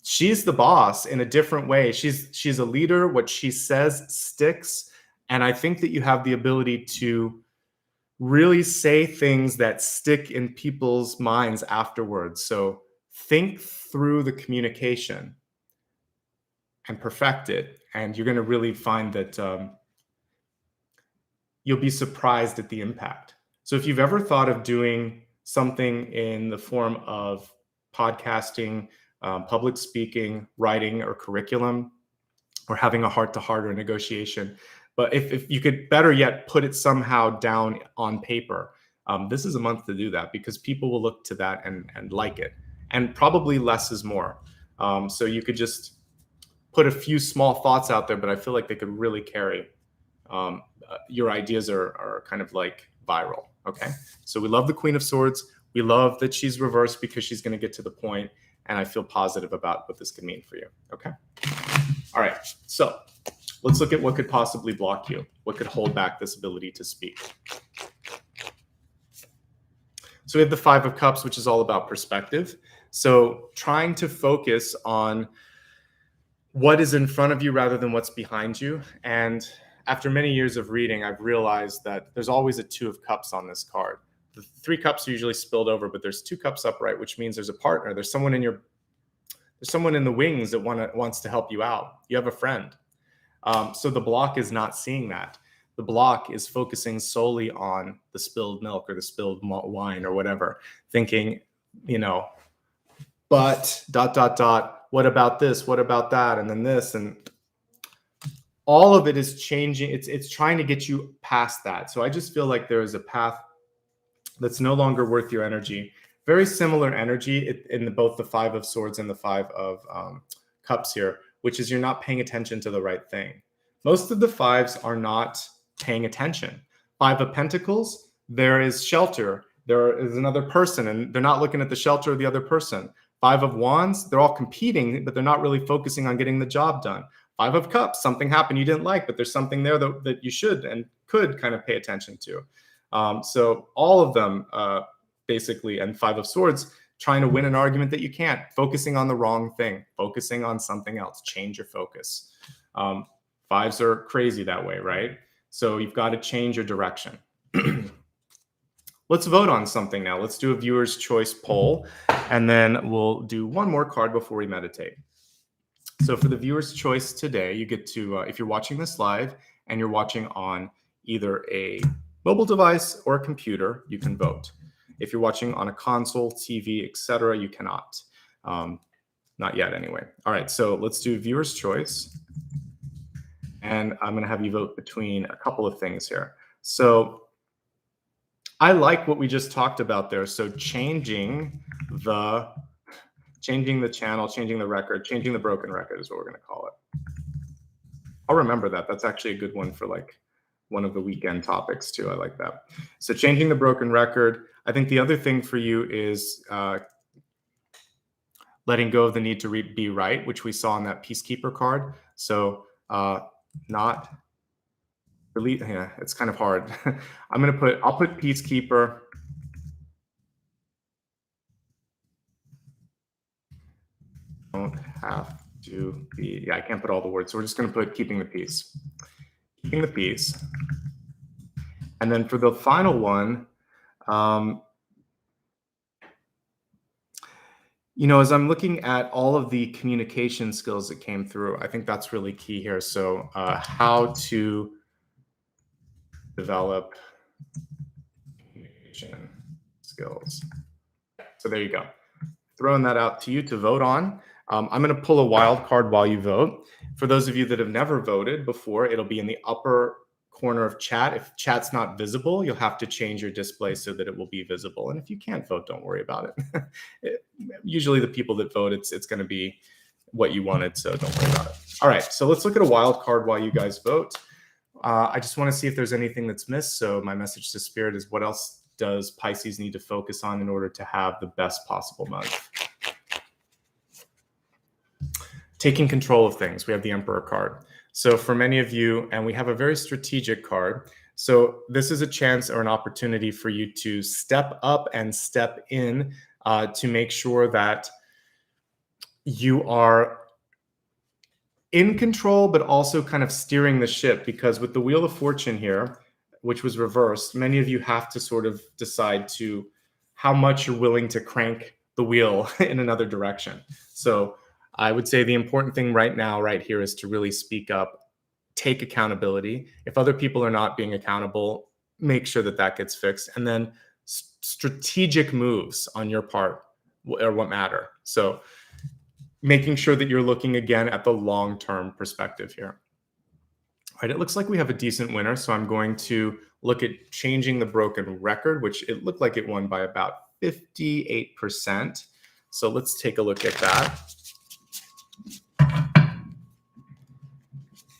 she's the boss in a different way. She's a leader. What she says sticks. And I think that you have the ability to really say things that stick in people's minds afterwards. So think through the communication and perfect it. And you're going to really find that you'll be surprised at the impact. So if you've ever thought of doing something in the form of podcasting, public speaking, writing, or curriculum, or having a heart-to-heart or negotiation, but if you could better yet put it somehow down on paper, this is a month to do that because people will look to that and like it. And probably less is more. So you could just put a few small thoughts out there, but I feel like they could really carry. Your ideas are kind of like viral. Okay. So we love the Queen of Swords. We love that she's reversed because she's going to get to the point, and I feel positive about what this could mean for you. Okay. All right. So let's look at what could possibly block you. What could hold back this ability to speak? So we have the Five of Cups, which is all about perspective. So trying to focus on what is in front of you rather than what's behind you. And after many years of reading, I've realized that there's always a Two of Cups on this card. The Three Cups are usually spilled over, but there's two cups upright, which means there's a partner. There's someone in the wings that wants to help you out. You have a friend. So the block is not seeing that. The block is focusing solely on the spilled milk or the spilled wine or whatever, thinking, but ... what about this? What about that? And then this, and all of it is changing. It's trying to get you past that. So I just feel like there is a path that's no longer worth your energy. Very similar energy in both the Five of Swords and the Five of Cups here, which is you're not paying attention to the right thing. Most of the fives are not paying attention. Five of Pentacles, there is shelter. There is another person, and they're not looking at the shelter of the other person. Five of Wands, they're all competing, but they're not really focusing on getting the job done. Five of Cups, something happened you didn't like, but there's something there that you should and could kind of pay attention to. So all of them basically, and Five of Swords, trying to win an argument that you can't, focusing on the wrong thing, focusing on something else, change your focus. Fives are crazy that way, right? So you've got to change your direction. Let's vote on something now. Let's do a viewer's choice poll, and then we'll do one more card before we meditate. So for the viewer's choice today, you get to, if you're watching this live and you're watching on either a mobile device or a computer, you can vote. If you're watching on a console, TV, etc., you cannot. Not yet anyway. All right, so let's do viewer's choice. And I'm going to have you vote between a couple of things here. So I like what we just talked about there. So changing the channel, changing the record, changing the broken record is what we're going to call it. I'll remember that. That's actually a good one for like one of the weekend topics too. I like that. So changing the broken record. I think the other thing for you is letting go of the need to be right, which we saw in that Peacekeeper card. So not really, yeah, it's kind of hard. I'll put Peacekeeper. Don't have to be, yeah, I can't put all the words. So we're just going to put keeping the peace. Keeping the peace. And then for the final one, you know, as I'm looking at all of the communication skills that came through, I think that's really key here. So how to develop communication skills. So there you go. Throwing that out to you to vote on. I'm going to pull a wild card while you vote. For those of you that have never voted before, it'll be in the upper corner of chat. If chat's not visible, you'll have to change your display so that it will be visible. And if you can't vote, don't worry about it. Usually the people that vote, it's going to be what you wanted, so don't worry about it. All right, so let's look at a wild card while you guys vote. I just want to see if there's anything that's missed. So my message to Spirit is, what else does Pisces need to focus on in order to have the best possible month? Taking control of things. We have the Emperor card. So for many of you, and we have a very strategic card. So this is a chance or an opportunity for you to step up and step in to make sure that you are in control, but also kind of steering the ship. Because with the Wheel of Fortune here, which was reversed, many of you have to sort of decide to how much you're willing to crank the wheel in another direction. So I would say the important thing right now, right here, is to really speak up, take accountability. If other people are not being accountable, make sure that that gets fixed. And then strategic moves on your part are what matter. So making sure that you're looking again at the long-term perspective here. All right, it looks like we have a decent winner. So I'm going to look at changing the broken record, which it looked like it won by about 58%. So let's take a look at that.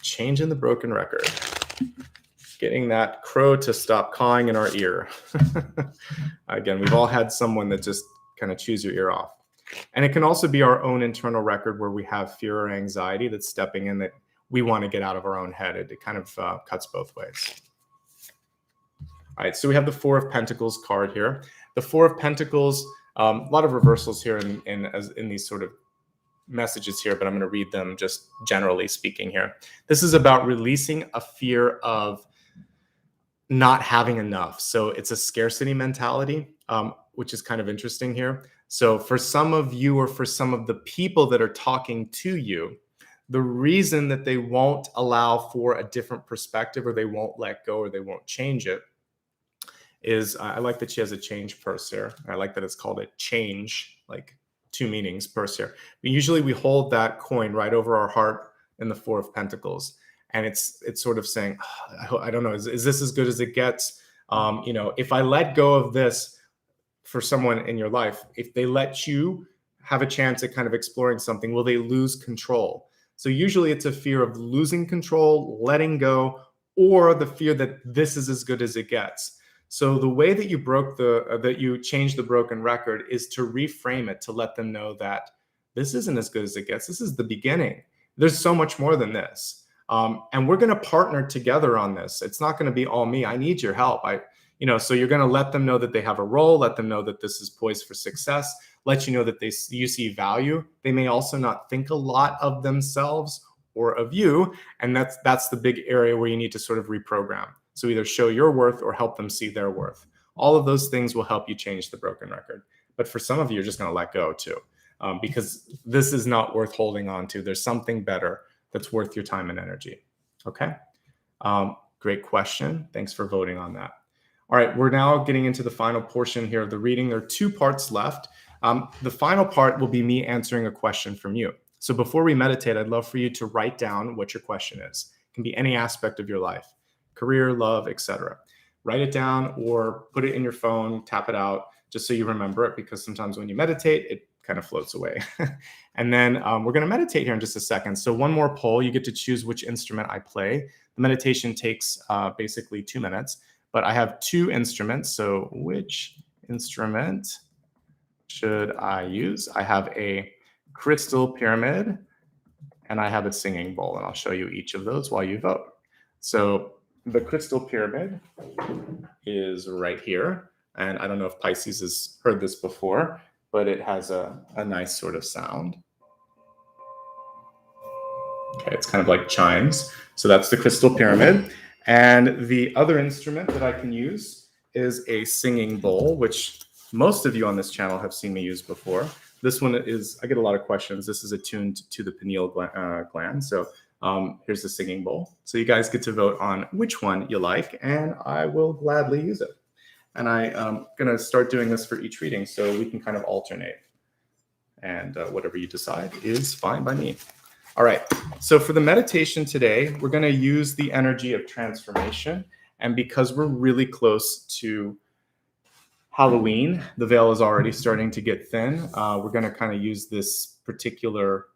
Changing the broken record. Getting that crow to stop cawing in our ear. Again, we've all had someone that just kind of chews your ear off. And it can also be our own internal record where we have fear or anxiety that's stepping in that we want to get out of our own head. It kind of cuts both ways. All right, so we have the Four of Pentacles card here. The Four of Pentacles, a lot of reversals here in these sort of messages here, but I'm going to read them just generally speaking here. This is about releasing a fear of not having enough. So it's a scarcity mentality, which is kind of interesting here. So for some of you, or for some of the people that are talking to you, the reason that they won't allow for a different perspective, or they won't let go, or they won't change it, is I like that she has a change purse here. I like that it's called a change, like two meanings, purse here. But usually we hold that coin right over our heart in the Four of Pentacles. And it's sort of saying, oh, I don't know, is this as good as it gets? You know, if I let go of this for someone in your life, if they let you have a chance at kind of exploring something, will they lose control? So usually it's a fear of losing control, letting go, or the fear that this is as good as it gets. So the way that you that you change the broken record is to reframe it, to let them know that this isn't as good as it gets. This is the beginning. There's so much more than this. And we're going to partner together on this. It's not going to be all me. I need your help. So you're going to let them know that they have a role, let them know that this is poised for success, let you know that you see value. They may also not think a lot of themselves or of you. And that's the big area where you need to sort of reprogram. So either show your worth or help them see their worth. All of those things will help you change the broken record. But for some of you, you're just going to let go too, because this is not worth holding on to. There's something better that's worth your time and energy. Okay. Great question. Thanks for voting on that. All right. We're now getting into the final portion here of the reading. There are two parts left. The final part will be me answering a question from you. So before we meditate, I'd love for you to write down what your question is. It can be any aspect of your life, career, love, etc. Write it down or put it in your phone, tap it out, just so you remember it, because sometimes when you meditate, it kind of floats away. And then we're going to meditate here in just a second. So one more poll, you get to choose which instrument I play. The meditation takes basically 2 minutes, but I have 2 instruments. So which instrument should I use? I have a crystal pyramid, and I have a singing bowl, and I'll show you each of those while you vote. So the crystal pyramid is right here, and I don't know if Pisces has heard this before, but it has a nice sort of sound. Okay, it's kind of like chimes. So that's the crystal pyramid. And the other instrument that I can use is a singing bowl, which most of you on this channel have seen me use before. This one is, I get a lot of questions. This is attuned to the pineal gland. So here's the singing bowl. So you guys get to vote on which one you like, and I will gladly use it. And I'm going to start doing this for each reading so we can kind of alternate. And whatever you decide is fine by me. All right, so for the meditation today, we're going to use the energy of transformation. And because we're really close to Halloween, the veil is already starting to get thin. We're going to kind of use this particular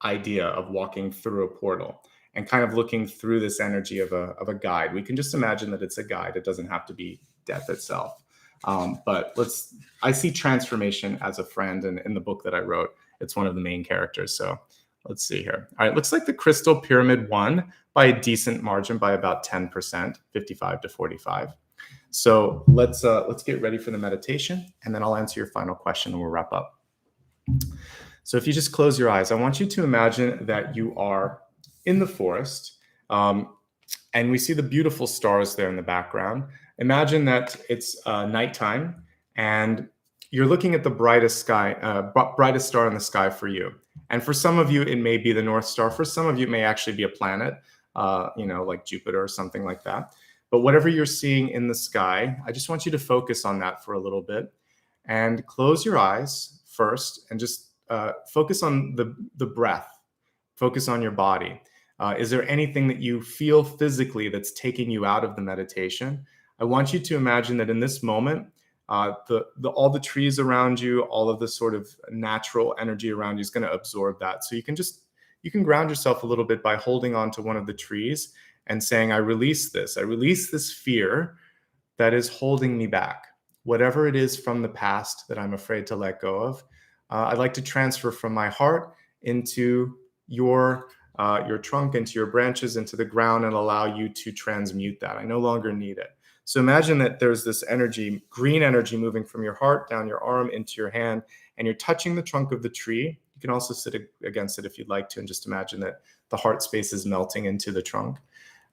idea of walking through a portal and kind of looking through this energy of a guide. We can just imagine that it's a guide. It doesn't have to be death itself. But I see transformation as a friend, and in the book that I wrote, it's one of the main characters. So let's see here. All right, looks like the crystal pyramid won by a decent margin, by about 10%, 55 to 45. So let's get ready for the meditation, and then I'll answer your final question and we'll wrap up. So if you just close your eyes, I want you to imagine that you are in the forest, and we see the beautiful stars there in the background. Imagine that it's nighttime, and you're looking at the brightest star in the sky for you. And for some of you, it may be the North Star. For some of you, it may actually be a planet, like Jupiter or something like that. But whatever you're seeing in the sky, I just want you to focus on that for a little bit and close your eyes first and just focus on the breath. Focus on your body. Is there anything that you feel physically that's taking you out of the meditation? I want you to imagine that in this moment, all the trees around you, all of the sort of natural energy around you is going to absorb that. So you can ground yourself a little bit by holding on to one of the trees and saying, I release this fear that is holding me back. Whatever it is from the past that I'm afraid to let go of, I'd like to transfer from my heart into your trunk, into your branches, into the ground, and allow you to transmute that. I no longer need it. So imagine that there's this energy, green energy, moving from your heart down your arm into your hand, and you're touching the trunk of the tree. You can also sit against it if you'd like to, and just imagine that the heart space is melting into the trunk.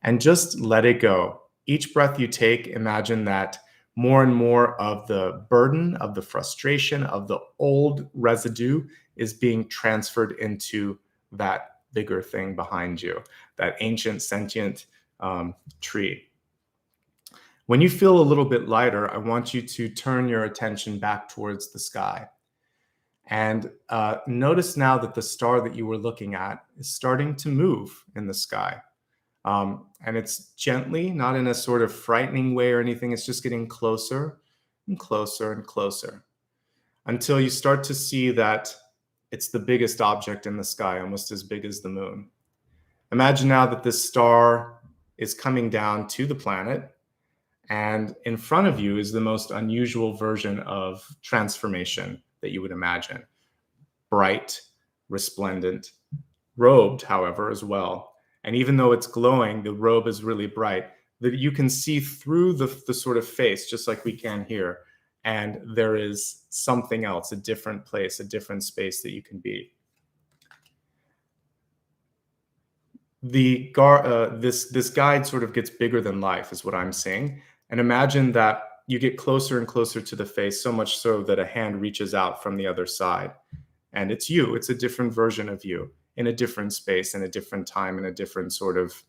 And just let it go. Each breath you take, imagine that more and more of the burden, of the frustration, of the old residue is being transferred into that bigger thing behind you, that ancient sentient tree. When you feel a little bit lighter, I want you to turn your attention back towards the sky. And notice now that the star that you were looking at is starting to move in the sky. And it's gently, not in a sort of frightening way or anything. It's just getting closer and closer and closer until you start to see that it's the biggest object in the sky, almost as big as the moon. Imagine now that this star is coming down to the planet, and in front of you is the most unusual version of transformation that you would imagine. Bright, resplendent, robed, however, as well. And even though it's glowing, the robe is really bright, that you can see through the sort of face, just like we can here. And there is something else, a different place, a different space that you can be. This guide sort of gets bigger than life, is what I'm saying. And imagine that you get closer and closer to the face, so much so that a hand reaches out from the other side. And it's you. It's a different version of you in a different space, in a different time, in a different sort of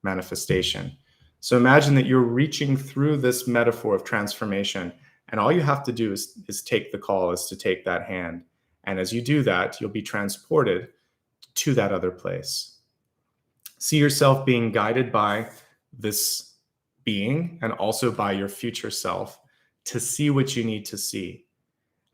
manifestation. So imagine that you're reaching through this metaphor of transformation, and all you have to do is take the call, is to take that hand. And as you do that, you'll be transported to that other place. See yourself being guided by this being and also by your future self to see what you need to see.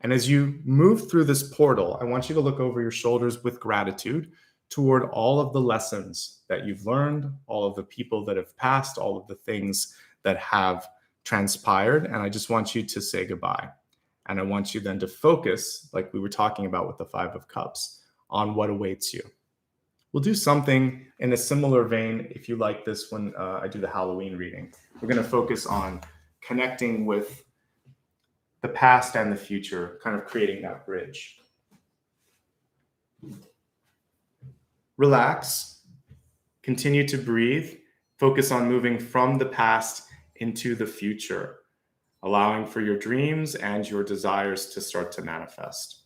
And as you move through this portal, I want you to look over your shoulders with gratitude toward all of the lessons that you've learned, all of the people that have passed, all of the things that have transpired. And I just want you to say goodbye. And I want you then to focus, like we were talking about with the Five of Cups, on what awaits you. We'll do something in a similar vein, if you like this, when I do the Halloween reading. We're going to focus on connecting with the past and the future, kind of creating that bridge. Relax, continue to breathe, focus on moving from the past into the future, allowing for your dreams and your desires to start to manifest.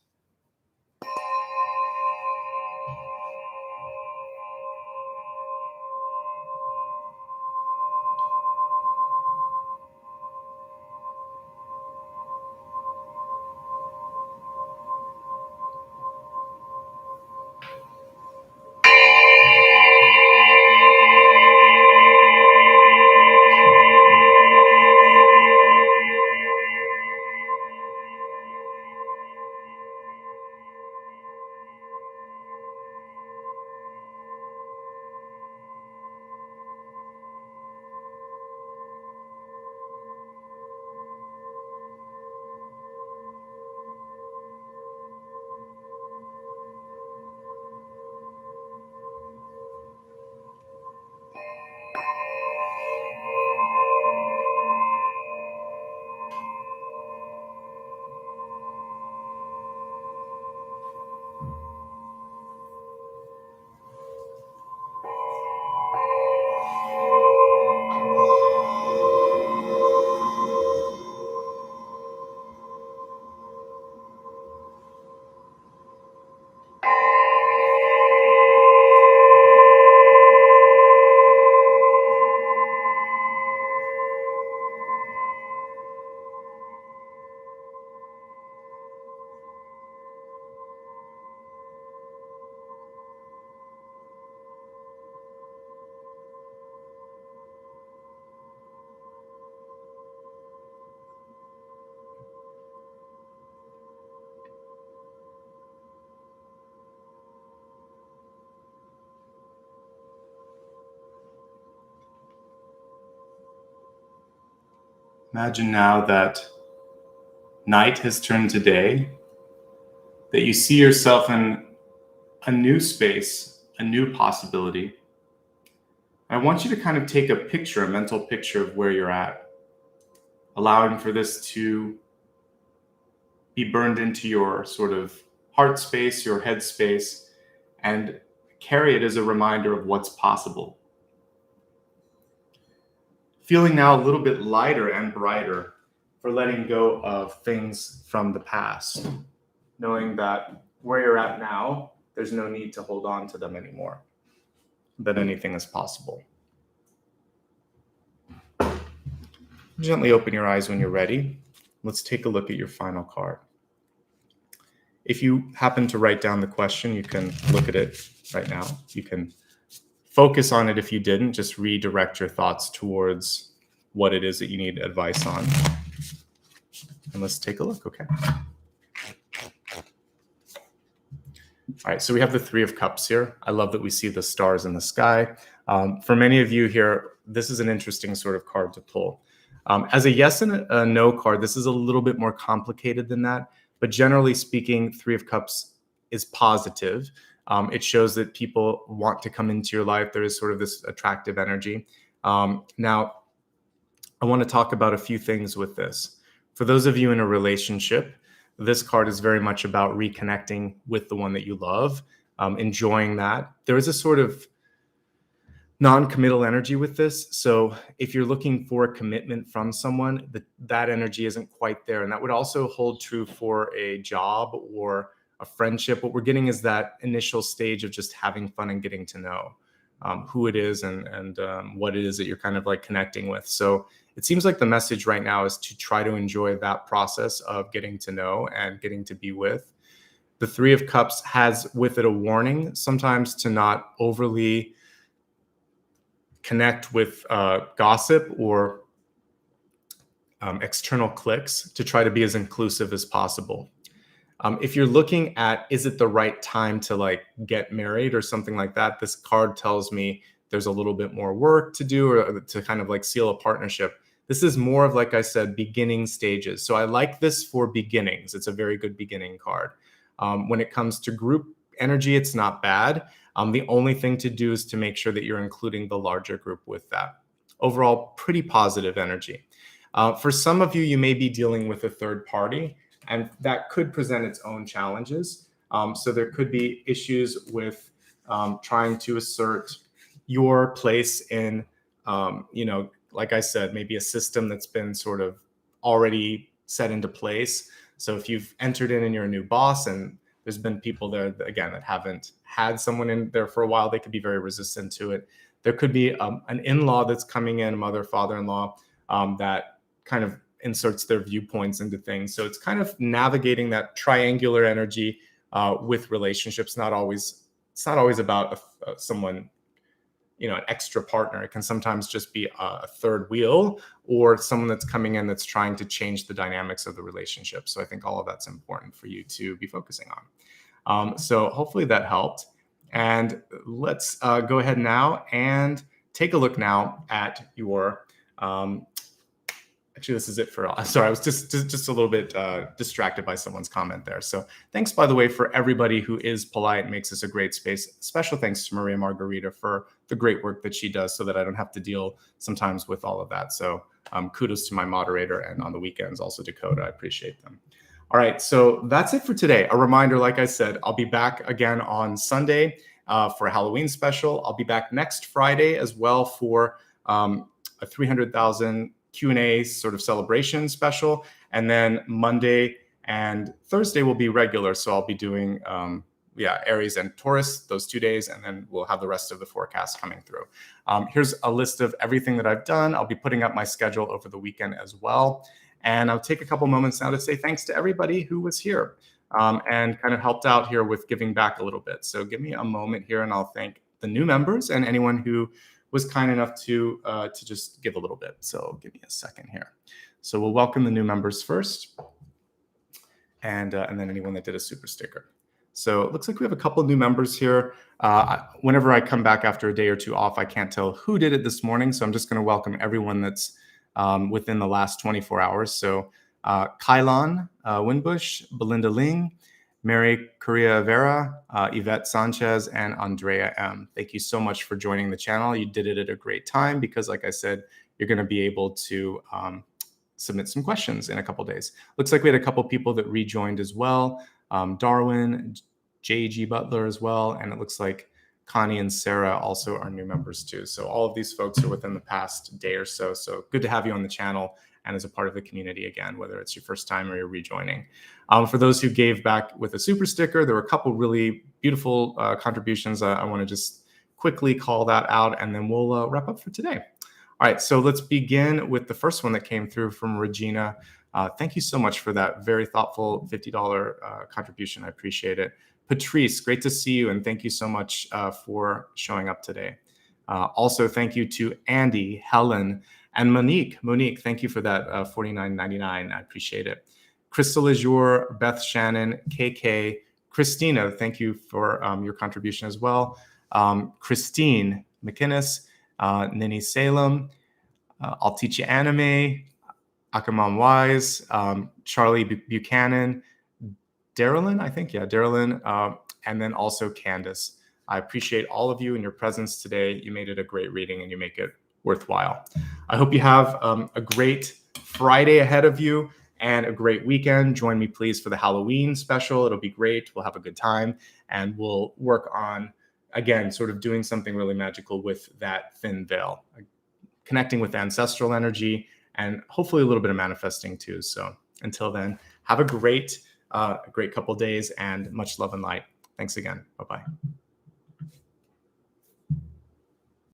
Imagine now that night has turned to day, that you see yourself in a new space, a new possibility. I want you to kind of take a picture, a mental picture of where you're at, allowing for this to be burned into your sort of heart space, your head space, and carry it as a reminder of what's possible. Feeling now a little bit lighter and brighter for letting go of things from the past, knowing that where you're at now, there's no need to hold on to them anymore, that anything is possible. Gently open your eyes when you're ready. Let's take a look at your final card. If you happen to write down the question, you can look at it right now. You can focus on it if you didn't. Just redirect your thoughts towards what it is that you need advice on. And let's take a look, okay? All right, so we have the Three of Cups here. I love that we see the stars in the sky. For many of you here, this is an interesting sort of card to pull. As a yes and a no card, this is a little bit more complicated than that. But generally speaking, Three of Cups is positive. It shows that people want to come into your life. There is sort of this attractive energy. Now, I want to talk about a few things with this. For those of you in a relationship, this card is very much about reconnecting with the one that you love, enjoying that. There is a sort of non-committal energy with this. So if you're looking for a commitment from someone, that energy isn't quite there. And that would also hold true for a job or a friendship. What we're getting is that initial stage of just having fun and getting to know who it is and what it is that you're kind of like connecting with. So it seems like the message right now is to try to enjoy that process of getting to know and getting to be with. The Three of Cups has with it a warning, sometimes to not overly connect with gossip or external clicks, to try to be as inclusive as possible. If you're looking at, is it the right time to like get married or something like that? This card tells me there's a little bit more work to do or to kind of like seal a partnership. This is more of, like I said, beginning stages. So I like this for beginnings. It's a very good beginning card. When it comes to group energy, it's not bad. The only thing to do is to make sure that you're including the larger group with that. Overall, pretty positive energy. For some of you, you may be dealing with a third party, and that could present its own challenges. So there could be issues with trying to assert your place in, like I said, maybe a system that's been sort of already set into place. So if you've entered in and you're a new boss, and there's been people there, again, that haven't had someone in there for a while, they could be very resistant to it. There could be an in-law that's coming in, a mother, father-in-law, that kind of inserts their viewpoints into things. So it's kind of navigating that triangular energy with relationships. It's not always about someone, an extra partner. It can sometimes just be a third wheel, or someone that's coming in that's trying to change the dynamics of the relationship. So I think all of that's important for you to be focusing on. So hopefully that helped. And let's go ahead now and take a look now at your, actually, this is it for, sorry, I was just a little bit distracted by someone's comment there. So thanks, by the way, for everybody who is polite, makes this a great space. Special thanks to Maria Margarita for the great work that she does so that I don't have to deal sometimes with all of that. So kudos to my moderator, and on the weekends, also Dakota. I appreciate them. All right, so that's it for today. A reminder, like I said, I'll be back again on Sunday for a Halloween special. I'll be back next Friday as well for a 300,000 Q&A sort of celebration special. And then Monday and Thursday will be regular. So I'll be doing, Aries and Taurus those 2 days, and then we'll have the rest of the forecast coming through. Here's a list of everything that I've done. I'll be putting up my schedule over the weekend as well. And I'll take a couple moments now to say thanks to everybody who was here and kind of helped out here with giving back a little bit. So give me a moment here, and I'll thank the new members and anyone who was kind enough to just give a little bit. So give me a second here. So we'll welcome the new members first, and then anyone that did a super sticker. So it looks like we have a couple of new members here. Whenever I come back after a day or two off, I can't tell who did it this morning. So I'm just going to welcome everyone that's within the last 24 hours. So Kylon Winbush, Belinda Ling, Mary Correa Vera, Yvette Sanchez, and Andrea M. Thank you so much for joining the channel. You did it at a great time because, like I said, you're going to be able to submit some questions in a couple days. Looks like we had a couple people that rejoined as well. Darwin, J.G. Butler as well. And it looks like Connie and Sarah also are new members too. So all of these folks are within the past day or so. So good to have you on the channel and as a part of the community again, whether it's your first time or you're rejoining. For those who gave back with a super sticker, there were a couple really beautiful contributions. I want to just quickly call that out, and then we'll wrap up for today. All right, so let's begin with the first one that came through from Regina. Thank you so much for that very thoughtful $50 contribution. I appreciate it. Patrice, great to see you, and thank you so much for showing up today. Also, thank you to Andy, Helen, and Monique. Monique, thank you for that $49.99. I appreciate it. Crystal Azure, Beth Shannon, KK, Christina, thank you for your contribution as well. Christine McInnes, Nini Salem, I'll Teach You Anime, Akamam Wise, Charlie Buchanan, Darylyn, I think, yeah, Darylyn, and then also Candace. I appreciate all of you and your presence today. You made it a great reading and you make it worthwhile. I hope you have a great Friday ahead of you and a great weekend. Join me, please, for the Halloween special. It'll be great. We'll have a good time, and we'll work on, again, sort of doing something really magical with that thin veil, connecting with ancestral energy, and hopefully a little bit of manifesting too. So until then, have a great couple days, and much love and light. Thanks again. Bye-bye.